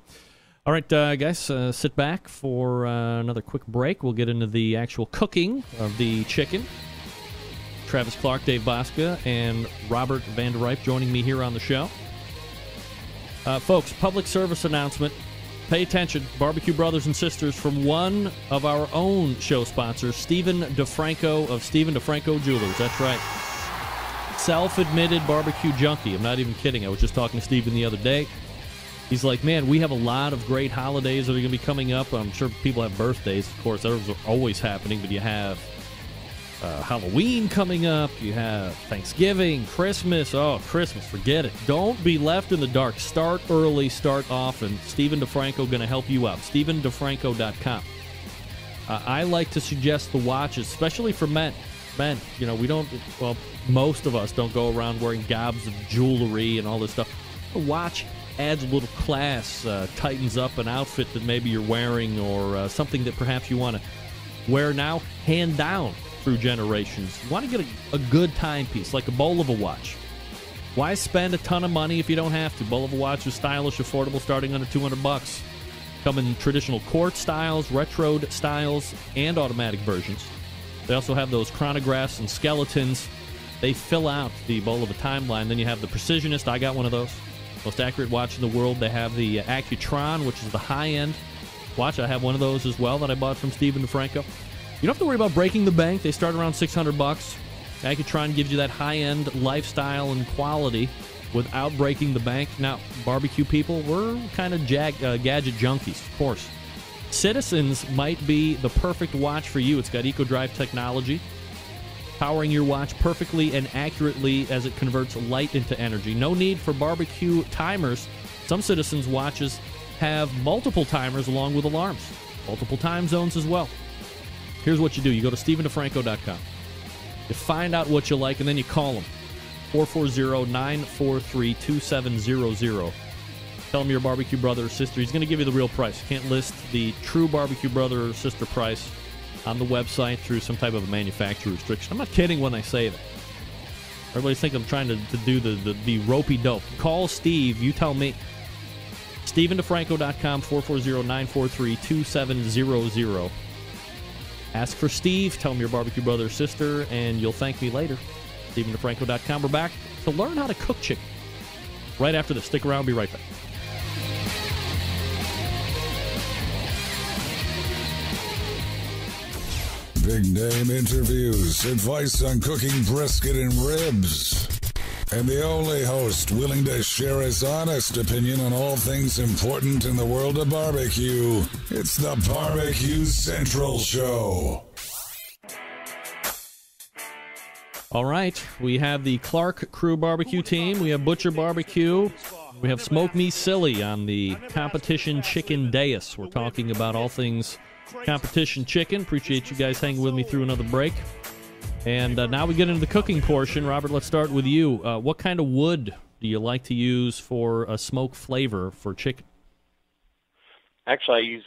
All right, guys, sit back for another quick break. We'll get into the actual cooking of the chicken. Travis Clark, Dave Bosca, and Robert Van Der Ripe joining me here on the show. Folks, public service announcement. Pay attention. Barbecue brothers and sisters from one of our own show sponsors, Stephen DeFranco of Stephen DeFranco Jewelers. That's right. Self-admitted barbecue junkie. I'm not even kidding. I was just talking to Stephen the other day. He's like, man, we have a lot of great holidays that are going to be coming up. I'm sure people have birthdays. Of course, those are always happening, but you have Halloween coming up. You have Thanksgiving, Christmas. Oh, Christmas, forget it. Don't be left in the dark. Start early, start often. Stephen DeFranco going to help you out. StephenDeFranco.com. I like to suggest the watches, especially for men. Men, most of us don't go around wearing gobs of jewelry and all this stuff. A watch adds a little class, tightens up an outfit that maybe you're wearing, or something that perhaps you want to wear now, hand down through generations. You want to get a good timepiece, like a Bulova watch. Why spend a ton of money if you don't have to? Bulova watch is stylish, affordable, starting under $200. Come in traditional quartz styles, retro styles, and automatic versions. They also have those chronographs and skeletons. They fill out the Bulova timeline. Then you have the Precisionist. I got one of those. Most accurate watch in the world. They have the Accutron, which is the high-end watch. I have one of those as well that I bought from Stephen DeFranco. You don't have to worry about breaking the bank. They start around $600. Accutron gives you that high-end lifestyle and quality without breaking the bank. Now, barbecue people, we're kind of gadget junkies, of course. Citizens might be the perfect watch for you. It's got EcoDrive technology, powering your watch perfectly and accurately as it converts light into energy. No need for barbecue timers. Some Citizens watches have multiple timers along with alarms, multiple time zones as well. Here's what you do. You go to StephenDeFranco.com. You find out what you like, and then you call them. 440-943-2700. Tell him you're a barbecue brother or sister. He's going to give you the real price. You can't list the true barbecue brother or sister price on the website through some type of a manufacturer restriction. I'm not kidding when I say that. Everybody's thinking I'm trying to do the ropey dope. Call Steve. You tell me. StephenDeFranco.com, 440-943-2700. Ask for Steve. Tell him you're a barbecue brother or sister, and you'll thank me later. StephenDeFranco.com. We're back to learn how to cook chicken. Right after this. Stick around. Be right back. Big name interviews, advice on cooking brisket and ribs, and the only host willing to share his honest opinion on all things important in the world of barbecue. It's the Barbecue Central Show. All right, we have the Clark Crew Barbecue team. We have Butcher Barbecue. We have Smoke Me Silly on the competition chicken dais. We're talking about all things competition chicken. Appreciate you guys hanging with me through another break. And now we get into the cooking portion. Robert, let's start with you. What kind of wood do you like to use for a smoke flavor for chicken? Actually, I use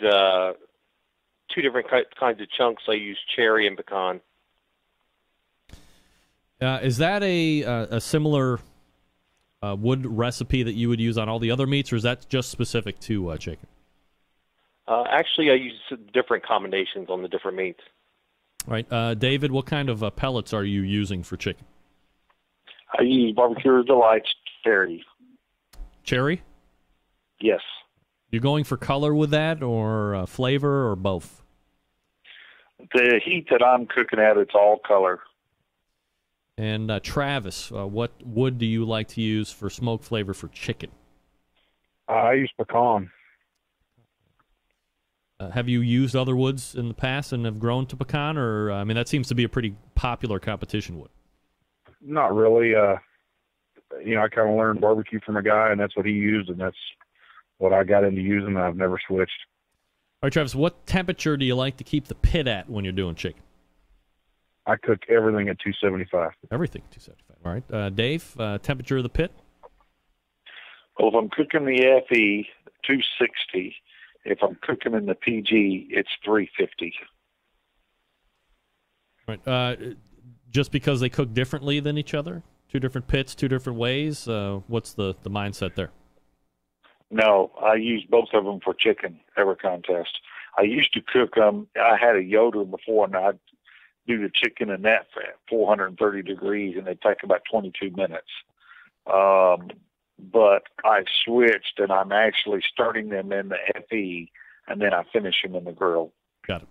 two different kinds of chunks. I use cherry and pecan. Is that a similar wood recipe that you would use on all the other meats, or is that just specific to chicken? Actually, I use different combinations on the different meats. All right. David, what kind of pellets are you using for chicken? I use Barbecue Delights cherry. Cherry? Yes. You're going for color with that, or flavor, or both? The heat that I'm cooking at, it's all color. And Travis, what wood do you like to use for smoke flavor for chicken? I use pecan. Have you used other woods in the past and have grown to pecan? Or, I mean, that seems to be a pretty popular competition wood. Not really. I kind of learned barbecue from a guy, and that's what he used, and that's what I got into using, and I've never switched. All right, Travis, what temperature do you like to keep the pit at when you're doing chicken? I cook everything at 275. Everything at 275. All right. Dave, temperature of the pit? Well, if I'm cooking the FE, 260. If I'm cooking in the PG, it's 350. All right. Just because they cook differently than each other? Two different pits, two different ways? What's the mindset there? No, I use both of them for chicken every contest. I used to cook them. I had a Yoder before, and I'd do the chicken in that for 430 degrees, and they take about 22 minutes. But I switched, and I'm actually starting them in the FE, and then I finish them in the grill. Got it.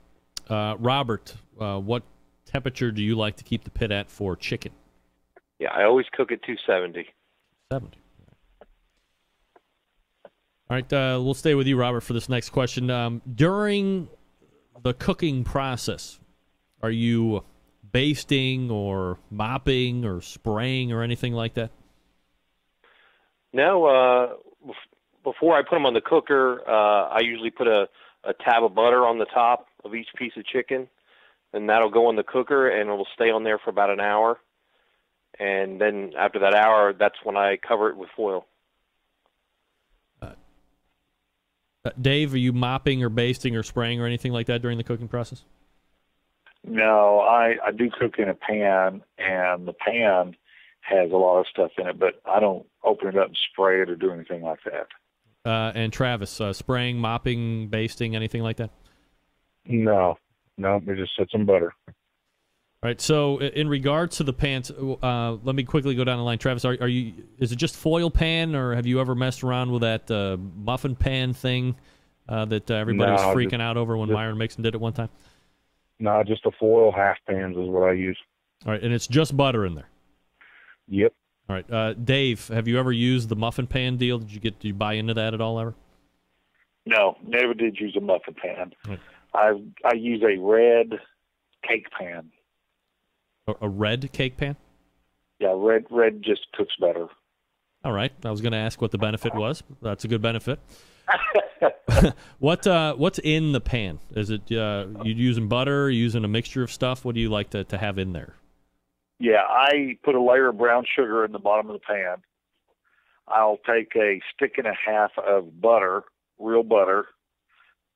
Robert, what temperature do you like to keep the pit at for chicken? Yeah, I always cook at 270. 70. All right, we'll stay with you, Robert, for this next question. During the cooking process, are you basting or mopping or spraying or anything like that? No, before I put them on the cooker, I usually put a tab of butter on the top of each piece of chicken, and that'll go in the cooker, and it'll stay on there for about an hour. And then after that hour, that's when I cover it with foil. Dave, are you mopping or basting or spraying or anything like that during the cooking process? No, I do cook in a pan, and the pan has a lot of stuff in it, but I don't open it up and spray it or do anything like that. And Travis, spraying, mopping, basting, anything like that? No, we just set some butter. All right, so in regards to the pans, let me quickly go down the line. Travis, are you? Is it just foil pan, or have you ever messed around with that muffin pan thing that everybody was freaking out over when Myron Mixon did it one time? No, just a foil half pans is what I use. All right, and it's just butter in there? Yep. All right, Dave, have you ever used the muffin pan deal? Did you buy into that at all ever? No, never did use a muffin pan. Right. I use a red cake pan. A red cake pan? Yeah, red just cooks better. All right. I was going to ask what the benefit was. That's a good benefit. What's in the pan? Is it you using butter, using a mixture of stuff? What do you like to have in there? Yeah, I put a layer of brown sugar in the bottom of the pan. I'll take a stick and a half of butter, real butter,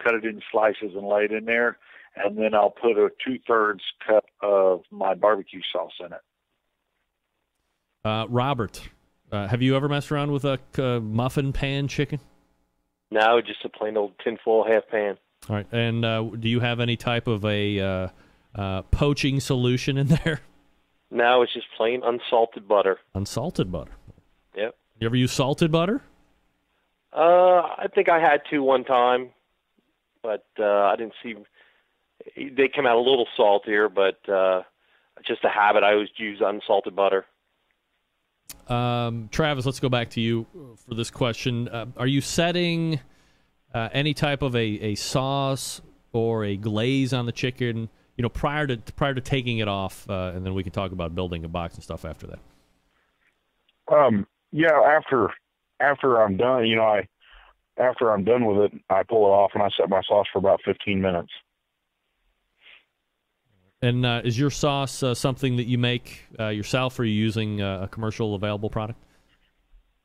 cut it in slices and lay it in there. And then I'll put a 2/3 cup of my barbecue sauce in it. Robert, have you ever messed around with a muffin pan chicken? No, just a plain old tinfoil half pan. All right. And do you have any type of a poaching solution in there? No, it's just plain unsalted butter. Unsalted butter? Yep. You ever use salted butter? I think I had to one time, but I didn't see... They came out a little saltier, but just a habit. I always use unsalted butter. Travis, let's go back to you for this question. Are you setting any type of a sauce or a glaze on the chicken, prior to taking it off, and then we can talk about building a box and stuff after that? Yeah, after I'm done, after I'm done with it, I pull it off and I set my sauce for about 15 minutes. And is your sauce something that you make yourself, or are you using a commercial available product?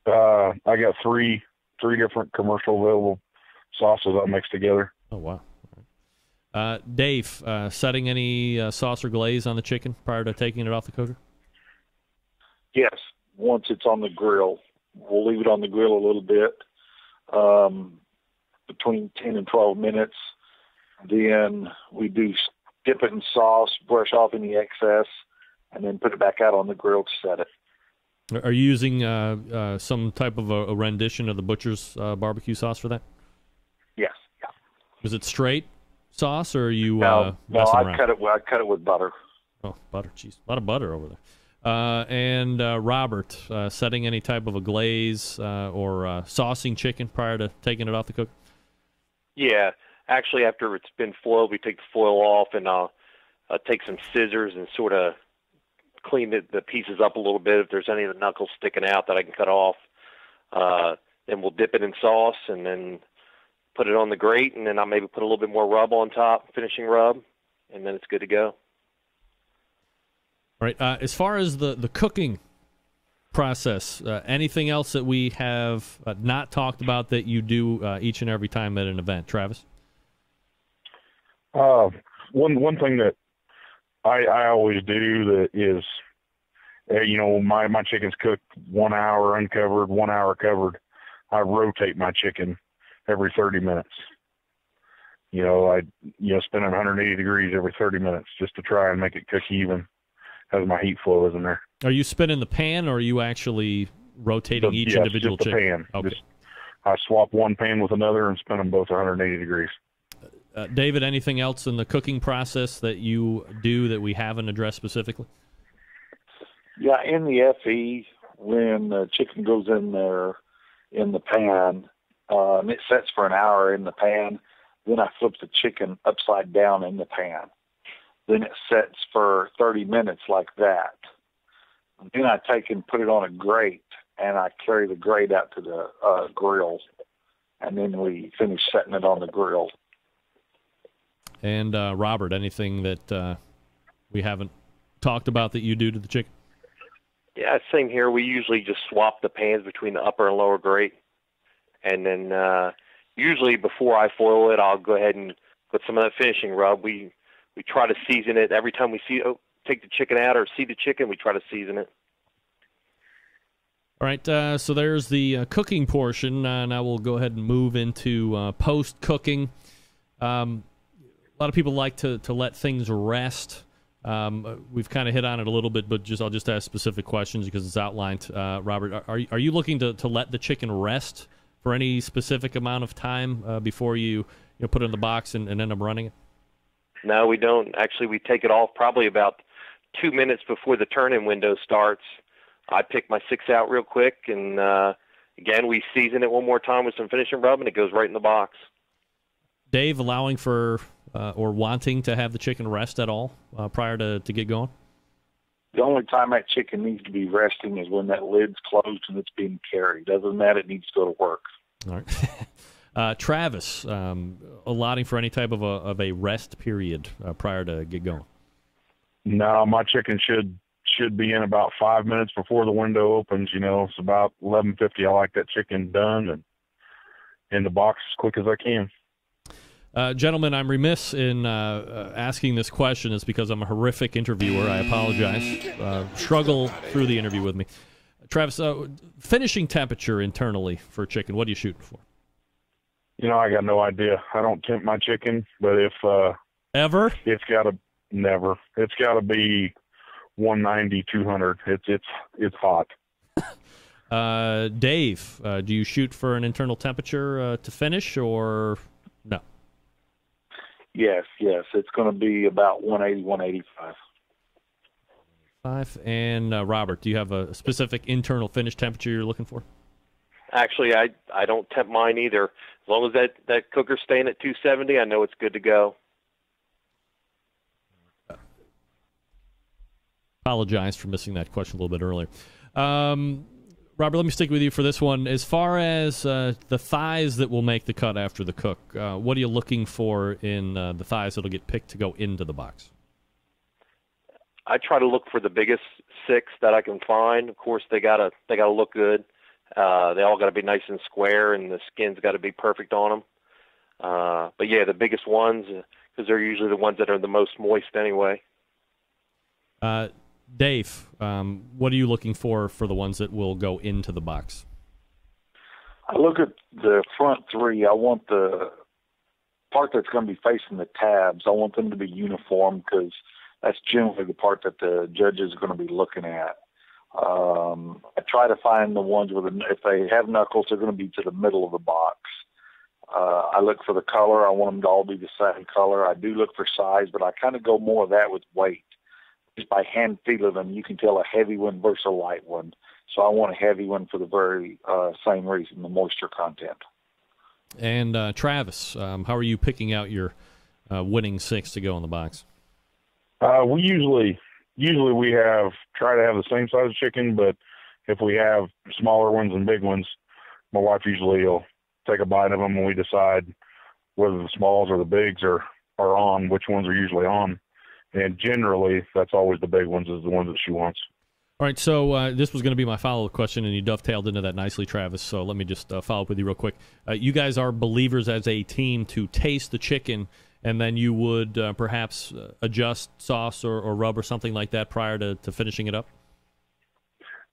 I got three different commercial available sauces I mix together. Oh, wow. Dave, setting any sauce or glaze on the chicken prior to taking it off the cooker? Yes, once it's on the grill. We'll leave it on the grill a little bit, between 10 and 12 minutes. Then we do dip it in sauce, brush off any excess, and then put it back out on the grill to set it. Are you using some type of a rendition of the Butcher's barbecue sauce for that? Yes. Yeah. Was it straight sauce, or are you No, messing I around? cut it with butter. Oh, butter. Jeez. A lot of butter over there. And Robert, setting any type of a glaze or saucing chicken prior to taking it off the cook? Yeah, actually, after it's been foiled, we take the foil off, and I'll take some scissors and sort of clean the pieces up a little bit. If there's any of the knuckles sticking out that I can cut off, then we'll dip it in sauce and then put it on the grate, and then I'll maybe put a little bit more rub on top, finishing rub, and then it's good to go. All right. As far as the cooking process, anything else that we have not talked about that you do each and every time at an event, Travis? One thing that I always do that is, my chicken's cooked 1 hour uncovered, 1 hour covered. I rotate my chicken every 30 minutes. I spin it 180 degrees every 30 minutes just to try and make it cook even as my heat flow is in there. Are you spinning the pan, or are you actually rotating each individual just the chicken? pan. Okay. I swap one pan with another and spin them both 180 degrees. David, anything else in the cooking process that you do that we haven't addressed specifically? Yeah, in the FE, when the chicken goes in there in the pan, and it sets for an hour in the pan, then I flip the chicken upside down in the pan. Then it sets for 30 minutes like that. Then I take and put it on a grate, and I carry the grate out to the grill, and then we finish setting it on the grill. And Robert, anything that we haven't talked about that you do to the chicken? Yeah, same here. We usually just swap the pans between the upper and lower grate. And then usually before I foil it, I'll go ahead and put some of that finishing rub. We try to season it every time we take the chicken out or see the chicken, we try to season it. All right, so there's the cooking portion. Now we'll go ahead and move into post-cooking. A lot of people like to let things rest. We've kind of hit on it a little bit, but I'll just ask specific questions because it's outlined. Robert, are you looking to let the chicken rest for any specific amount of time before you put it in the box and end up running it? No, we don't. Actually, we take it off probably about 2 minutes before the turn-in window starts. I pick my 6 out real quick, and again, we season it one more time with some finishing rub, and it goes right in the box. Dave, allowing for or wanting to have the chicken rest at all prior to get going? The only time that chicken needs to be resting is when that lid's closed and it's being carried. Other than that, it needs to go to work. All right. Travis, allotting for any type of a rest period prior to get going? No, my chicken should be in about 5 minutes before the window opens. It's about 11:50. I like that chicken done and in the box as quick as I can. Gentlemen, I'm remiss in asking this question. It's because I'm a horrific interviewer. I apologize. Struggle through the interview with me. Travis, finishing temperature internally for chicken, what are you shooting for? I got no idea. I don't tempt my chicken, but if ever, it's got to be 190, 200. It's hot. Dave, do you shoot for an internal temperature to finish, or no? Yes. It's going to be about 180, 185. And Robert, do you have a specific internal finish temperature you're looking for? Actually, I don't tempt mine either. As long as that cooker's staying at 270, I know it's good to go. Apologize for missing that question a little bit earlier. Robert, let me stick with you for this one. As far as the thighs that will make the cut after the cook, what are you looking for in the thighs that'll get picked to go into the box? I try to look for the biggest 6 that I can find. Of course, they gotta look good. They all got to be nice and square, and the skin's got to be perfect on them. But yeah, the biggest ones, because they're usually the ones that are the most moist anyway. Dave, what are you looking for the ones that will go into the box? I look at the front 3. I want the part that's going to be facing the tabs. I want them to be uniform because that's generally the part that the judges are going to be looking at. I try to find the ones if they have knuckles, they're going to be to the middle of the box. I look for the color. I want them to all be the same color. I do look for size, but I kind of go more of that with weight. Just by hand feeling them, you can tell a heavy one versus a light one. So I want a heavy one for the very same reason, the moisture content. And Travis, how are you picking out your winning 6 to go in the box? We usually we try to have the same size chicken, but if we have smaller ones and big ones, my wife usually will take a bite of them and we decide whether the smalls or the bigs are on, which ones are usually on. And generally, that's always the big ones is the ones that she wants. All right, so this was going to be my follow-up question, and you dovetailed into that nicely, Travis, so let me just follow up with you real quick. You guys are believers as a team to taste the chicken, and then you would perhaps adjust sauce or rub or something like that prior to finishing it up?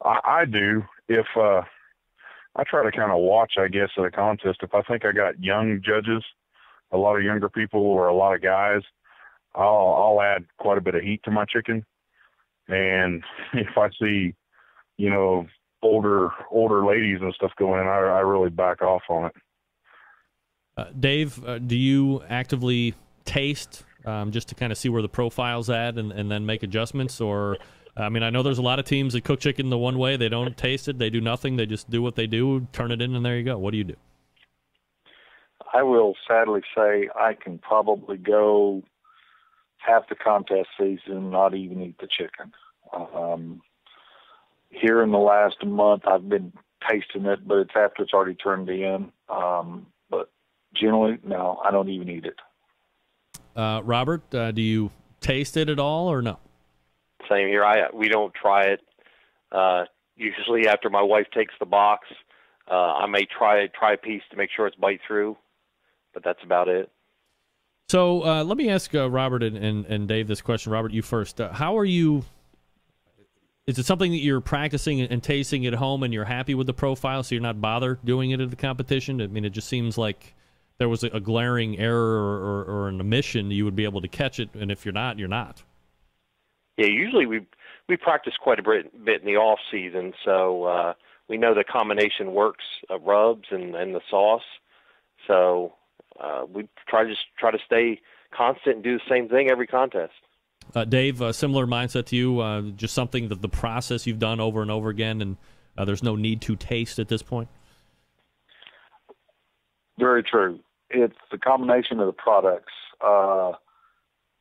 I do. If I try to kind of watch, I guess, at a contest. If I think I got young judges, a lot of younger people or a lot of guys, I'll add quite a bit of heat to my chicken. And if I see, older ladies and stuff going in, I really back off on it. Dave, do you actively taste just to kind of see where the profile's at and then make adjustments? Or, I know there's a lot of teams that cook chicken the one way. They don't taste it. They do nothing. They just do what they do, turn it in, and there you go. What do you do? I will sadly say I can probably go half the contest season, not even eat the chicken. Here in the last month, I've been tasting it, but it's after it's already turned in. But generally, no, I don't even eat it. Robert, do you taste it at all or no? Same here. We don't try it. Usually after my wife takes the box, I may try a piece to make sure it's bite through, but that's about it. So let me ask Robert and Dave this question. Robert, you first. How are you? Is it something that you're practicing and tasting at home and you're happy with the profile, so you're not bothered doing it at the competition? It just seems like there was a glaring error or an omission, you would be able to catch it, and if you're not, you're not. Yeah, usually we practice quite a bit in the off season, so we know the combination works of rubs and the sauce. So we try to stay constant and do the same thing every contest. Dave, similar mindset to you, just something that the process you've done over and over again, and there's no need to taste at this point? Very true. It's the combination of the products.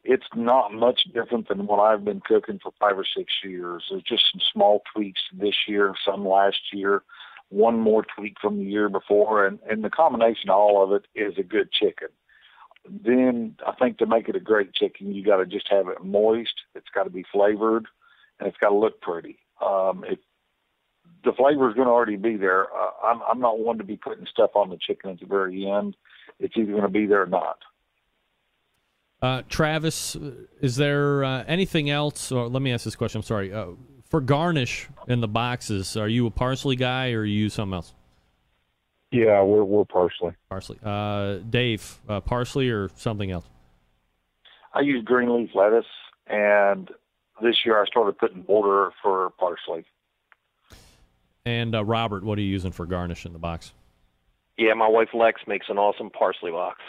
It's not much different than what I've been cooking for 5 or 6 years. There's just some small tweaks this year, some last year, one more tweak from the year before, and the combination of all of it is a good chicken. Then I think to make it a great chicken, you got to just have it moist. It's got to be flavored, and it's got to look pretty. The flavor is going to already be there. I'm not one to be putting stuff on the chicken at the very end. It's either going to be there or not. Travis, is there anything else? Or let me ask this question. I'm sorry. For garnish in the boxes, are you a parsley guy or you use something else? Yeah, we're parsley. Parsley. Dave, parsley or something else? I use green leaf lettuce, and this year I started putting border for parsley. And Robert, what are you using for garnish in the box? Yeah, my wife Lex makes an awesome parsley box.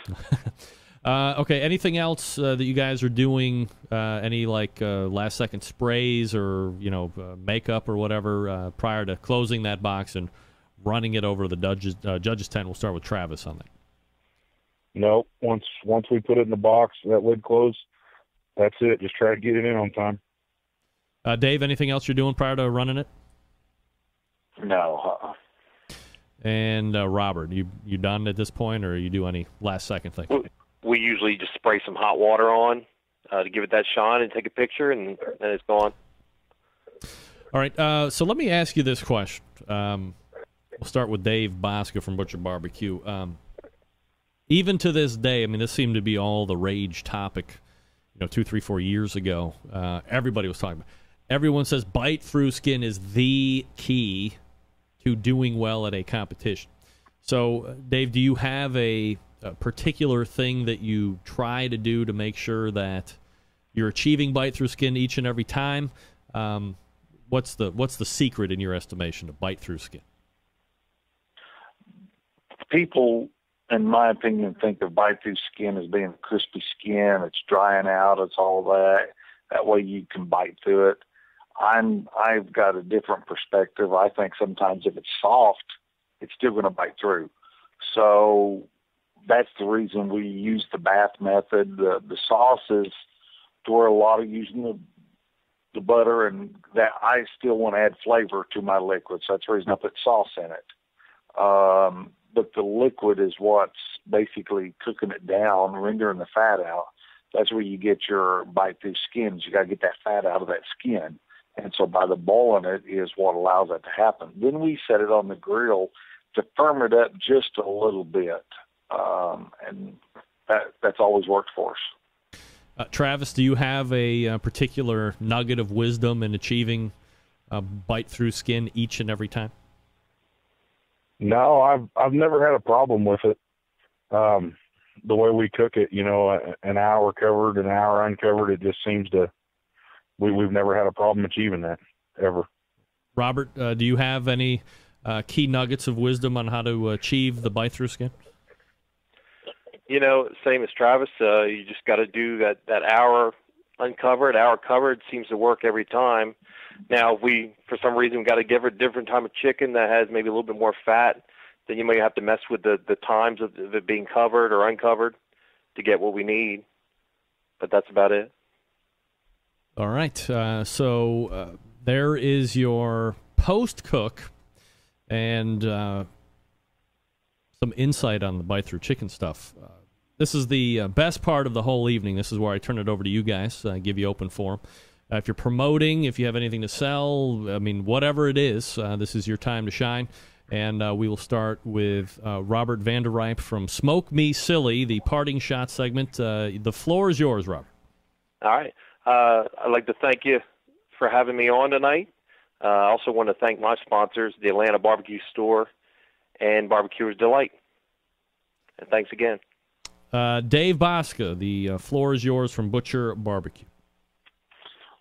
Okay, anything else that you guys are doing? Any last-second sprays or makeup or whatever prior to closing that box and running it over to the judges tent? We'll start with Travis on that. No, once we put it in the box, that lid closed, that's it. Just try to get it in on time. Dave, anything else you're doing prior to running it? No. And Robert, you done at this point, or you do any last-second thing? We usually just spray some hot water on to give it that shine and take a picture, and then it's gone. All right, so let me ask you this question. We'll start with Dave Bosca from Butcher Barbecue. Even to this day, this seemed to be all the rage topic, 2, 3, 4 years ago. Everybody was talking about it. Everyone says bite-through skin is the key to doing well at a competition. So, Dave, do you have a particular thing that you try to do to make sure that you're achieving bite-through skin each and every time? what's the secret in your estimation to bite through skin? People, in my opinion, think of bite through skin as being crispy skin. It's drying out. It's all that. That way you can bite through it. I've got a different perspective. I think sometimes if it's soft, it's still going to bite through. So that's the reason we use the bath method. The sauces, to where a lot of using the butter, and that I still want to add flavor to my liquid. So that's the reason I put sauce in it. But the liquid is what's basically cooking it down, rendering the fat out. That's where you get your bite through skins. You got to get that fat out of that skin. And so by the boiling it is what allows that to happen. Then we set it on the grill to firm it up just a little bit. And that's always worked for us. Travis, do you have a particular nugget of wisdom in achieving bite through skin each and every time? No, I've never had a problem with it. The way we cook it, an hour covered, an hour uncovered, it just seems to, we've never had a problem achieving that, ever. Robert, do you have any key nuggets of wisdom on how to achieve the bite through skin? Same as Travis, you just got to do that hour uncovered, hour covered seems to work every time. Now, if we, for some reason, got to give her a different type of chicken that has maybe a little bit more fat, then you might have to mess with the times of it being covered or uncovered to get what we need. But that's about it. All right. So there is your post-cook and some insight on the bite-through chicken stuff. This is the best part of the whole evening. This is where I turn it over to you guys, give you open forum. If you're promoting, if you have anything to sell, whatever it is, this is your time to shine. And we will start with Robert Vanderripe from Smoke Me Silly, the parting shot segment. The floor is yours, Robert. All right. I'd like to thank you for having me on tonight. I also want to thank my sponsors, the Atlanta Barbecue Store and Barbecuer's Delight. And thanks again. Dave Bosca, the floor is yours from Butcher Barbecue.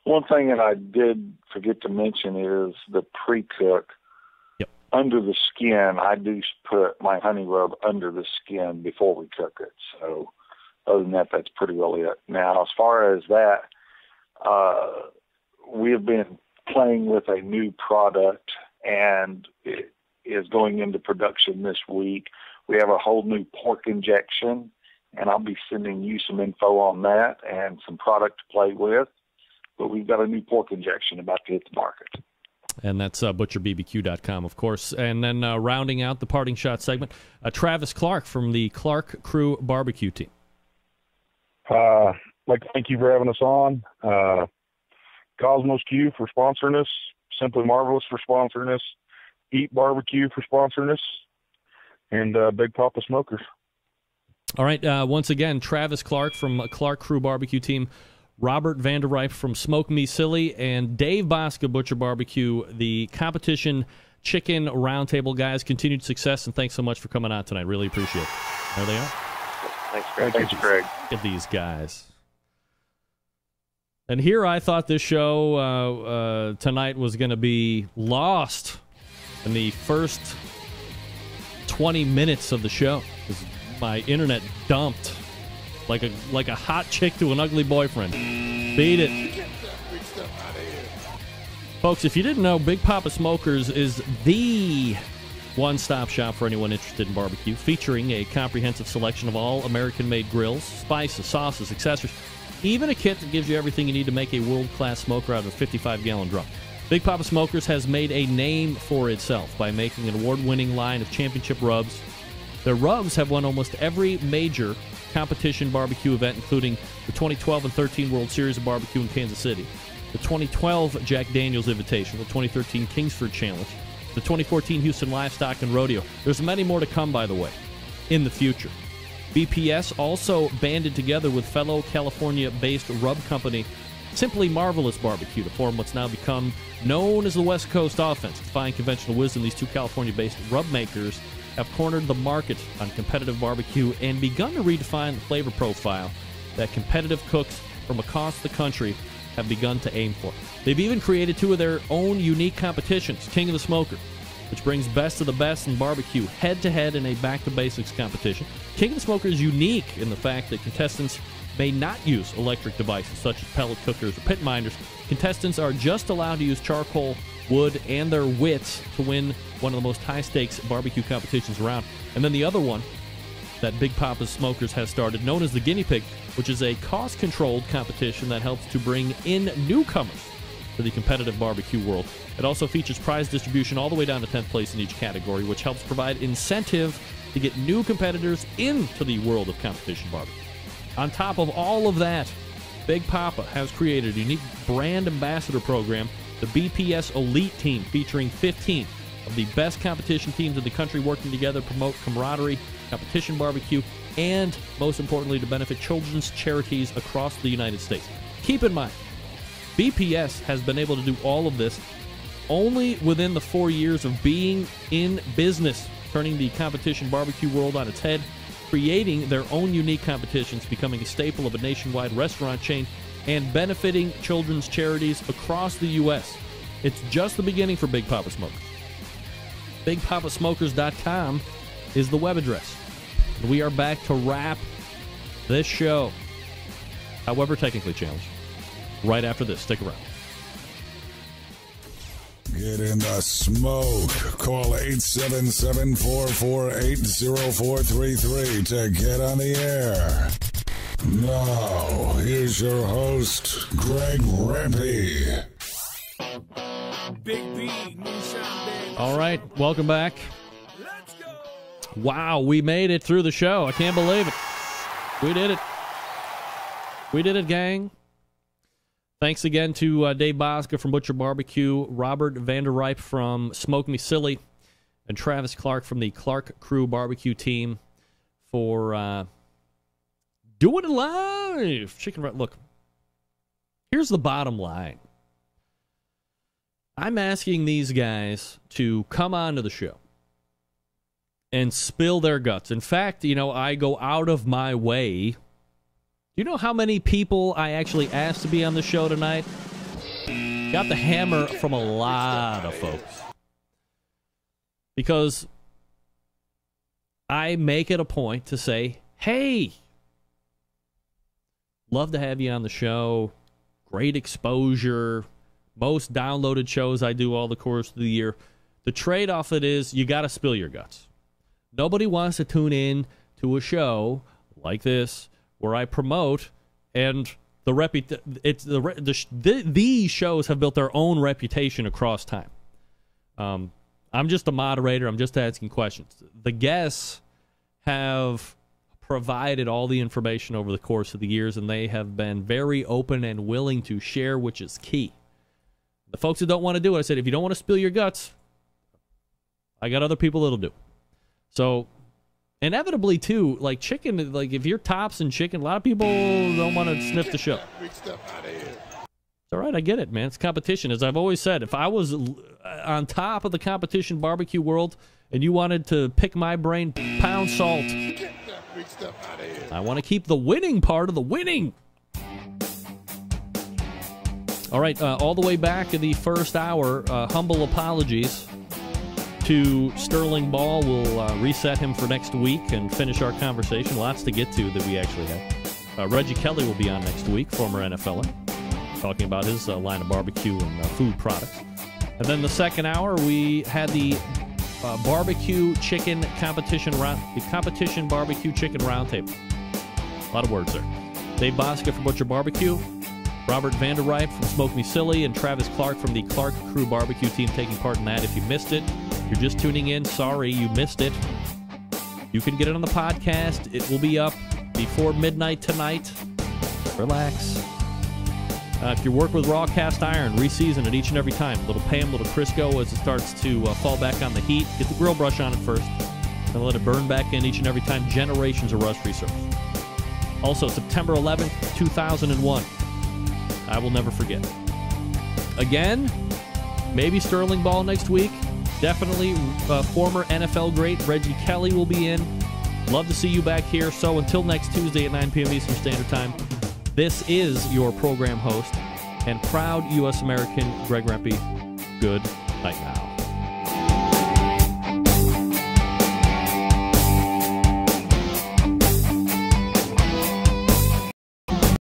One thing that I did forget to mention is the pre-cook. Yep. Under the skin, I do put my honey rub under the skin before we cook it. So other than that, that's pretty well it. Now, as far as that, we have been playing with a new product, and it is going into production this week. We have a whole new pork injection, and I'll be sending you some info on that and some product to play with. But we've got a new pork injection about to hit the market. And that's butcherbbq.com, of course. And then rounding out the parting shot segment, Travis Clark from the Clark Crew Barbecue Team. I'd like to thank you for having us on. Cosmos Q for sponsoring us. Simply Marvelous for sponsoring us. Eat Barbecue for sponsoring us. And Big Papa Smokers. All right. Once again, Travis Clark from Clark Crew Barbecue Team. Robert Vanderripe from Smoke Me Silly, and Dave Bosca, Butcher Barbecue, the competition chicken roundtable guys. Continued success, and thanks so much for coming out tonight. Really appreciate it. There they are. Thanks, Greg. Thanks, Greg. Look at these guys. And here I thought this show tonight was going to be lost in the first 20 minutes of the show because my internet dumped. Like a hot chick to an ugly boyfriend. Beat it. Folks, if you didn't know, Big Papa Smokers is the one-stop shop for anyone interested in barbecue, featuring a comprehensive selection of all American-made grills, spices, sauces, accessories, even a kit that gives you everything you need to make a world-class smoker out of a 55-gallon drum. Big Papa Smokers has made a name for itself by making an award-winning line of championship rubs. Their rubs have won almost every major competition barbecue event, including the 2012 and 13 World Series of Barbecue in Kansas City, the 2012 Jack Daniels Invitational, the 2013 Kingsford Challenge, the 2014 Houston Livestock and Rodeo. There's many more to come, by the way, in the future. BPS also banded together with fellow California-based rub company Simply Marvelous Barbecue to form what's now become known as the West Coast Offense. Defying conventional wisdom, these two California-based rub makers have cornered the market on competitive barbecue and begun to redefine the flavor profile that competitive cooks from across the country have begun to aim for. They've even created 2 of their own unique competitions, King of the Smoker, which brings best of the best in barbecue head-to-head in a back-to-basics competition. King of the Smoker is unique in the fact that contestants may not use electric devices such as pellet cookers or pit minders. Contestants are just allowed to use charcoal, wood, and their wits to win one of the most high-stakes barbecue competitions around. And then the other one that Big Papa's Smokers has started, known as the Guinea Pig, which is a cost-controlled competition that helps to bring in newcomers to the competitive barbecue world. It also features prize distribution all the way down to 10th place in each category, which helps provide incentive to get new competitors into the world of competition barbecue. On top of all of that, Big Papa has created a unique brand ambassador program, the BPS Elite Team, featuring 15 of the best competition teams in the country working together to promote camaraderie, competition barbecue, and, most importantly, to benefit children's charities across the United States. Keep in mind, BPS has been able to do all of this only within the 4 years of being in business, turning the competition barbecue world on its head, creating their own unique competitions, becoming a staple of a nationwide restaurant chain, and benefiting children's charities across the U.S. It's just the beginning for Big Papa Smokers. BigPapaSmokers.com is the web address. We are back to wrap this show, however technically challenged, right after this. Stick around. Get in the smoke. Call 877-448-0433 to get on the air. Now, here's your host, Greg Rempe. All right, welcome back. Wow, we made it through the show. I can't believe it. We did it. We did it, gang. Thanks again to Dave Bosca from Butcher Barbecue, Robert Vanderripe from Smoke Me Silly, and Travis Clark from the Clark Crew Barbecue team for doing it live. Look, here's the bottom line. I'm asking these guys to come on to the show and spill their guts. In fact, I go out of my way. Do you know how many people I actually asked to be on the show tonight? Got the hammer from a lot of folks. Because I make it a point to say, hey, love to have you on the show. Great exposure. Most downloaded shows I do all the course of the year. The trade-off it is you got to spill your guts. Nobody wants to tune in to a show like this where I promote, and these shows have built their own reputation across time. I'm just a moderator. I'm just asking questions. The guests have provided all the information over the course of the years, and they have been very open and willing to share, which is key. The folks that don't want to do it, I said, if you don't want to spill your guts, I got other people that'll do. So, inevitably, too, like chicken, like if you're tops and chicken, a lot of people don't want to sniff the show. It's all right, I get it, man. It's competition. As I've always said, if I was on top of the competition barbecue world and you wanted to pick my brain, pound salt. I want to keep the winning part of the winning. All right, all the way back in the first hour, humble apologies to Sterling Ball. We'll reset him for next week and finish our conversation. Lots to get to that we actually have. Reggie Kelly will be on next week, former NFLer, talking about his line of barbecue and food products. And then the second hour, we had the barbecue chicken competition round, the competition barbecue chicken roundtable. A lot of words there. Dave Bosca from Butcher Barbecue, Robert Vanderripe from Smoke Me Silly, and Travis Clark from the Clark Crew Barbecue team taking part in that. If you missed it, you're just tuning in. Sorry, you missed it. You can get it on the podcast. It will be up before midnight tonight. Relax. If you work with raw cast iron, reseason it each and every time. Little Pam, little Crisco as it starts to fall back on the heat. Get the grill brush on it first, and let it burn back in each and every time. Generations of rust-free service. Also, September 11th, 2001. I will never forget. Again, maybe Sterling Ball next week. Definitely former NFL great Reggie Kelly will be in. Love to see you back here. So until next Tuesday at 9 p.m. Eastern Standard Time, this is your program host, and proud U.S. American Greg Rempe, good night now.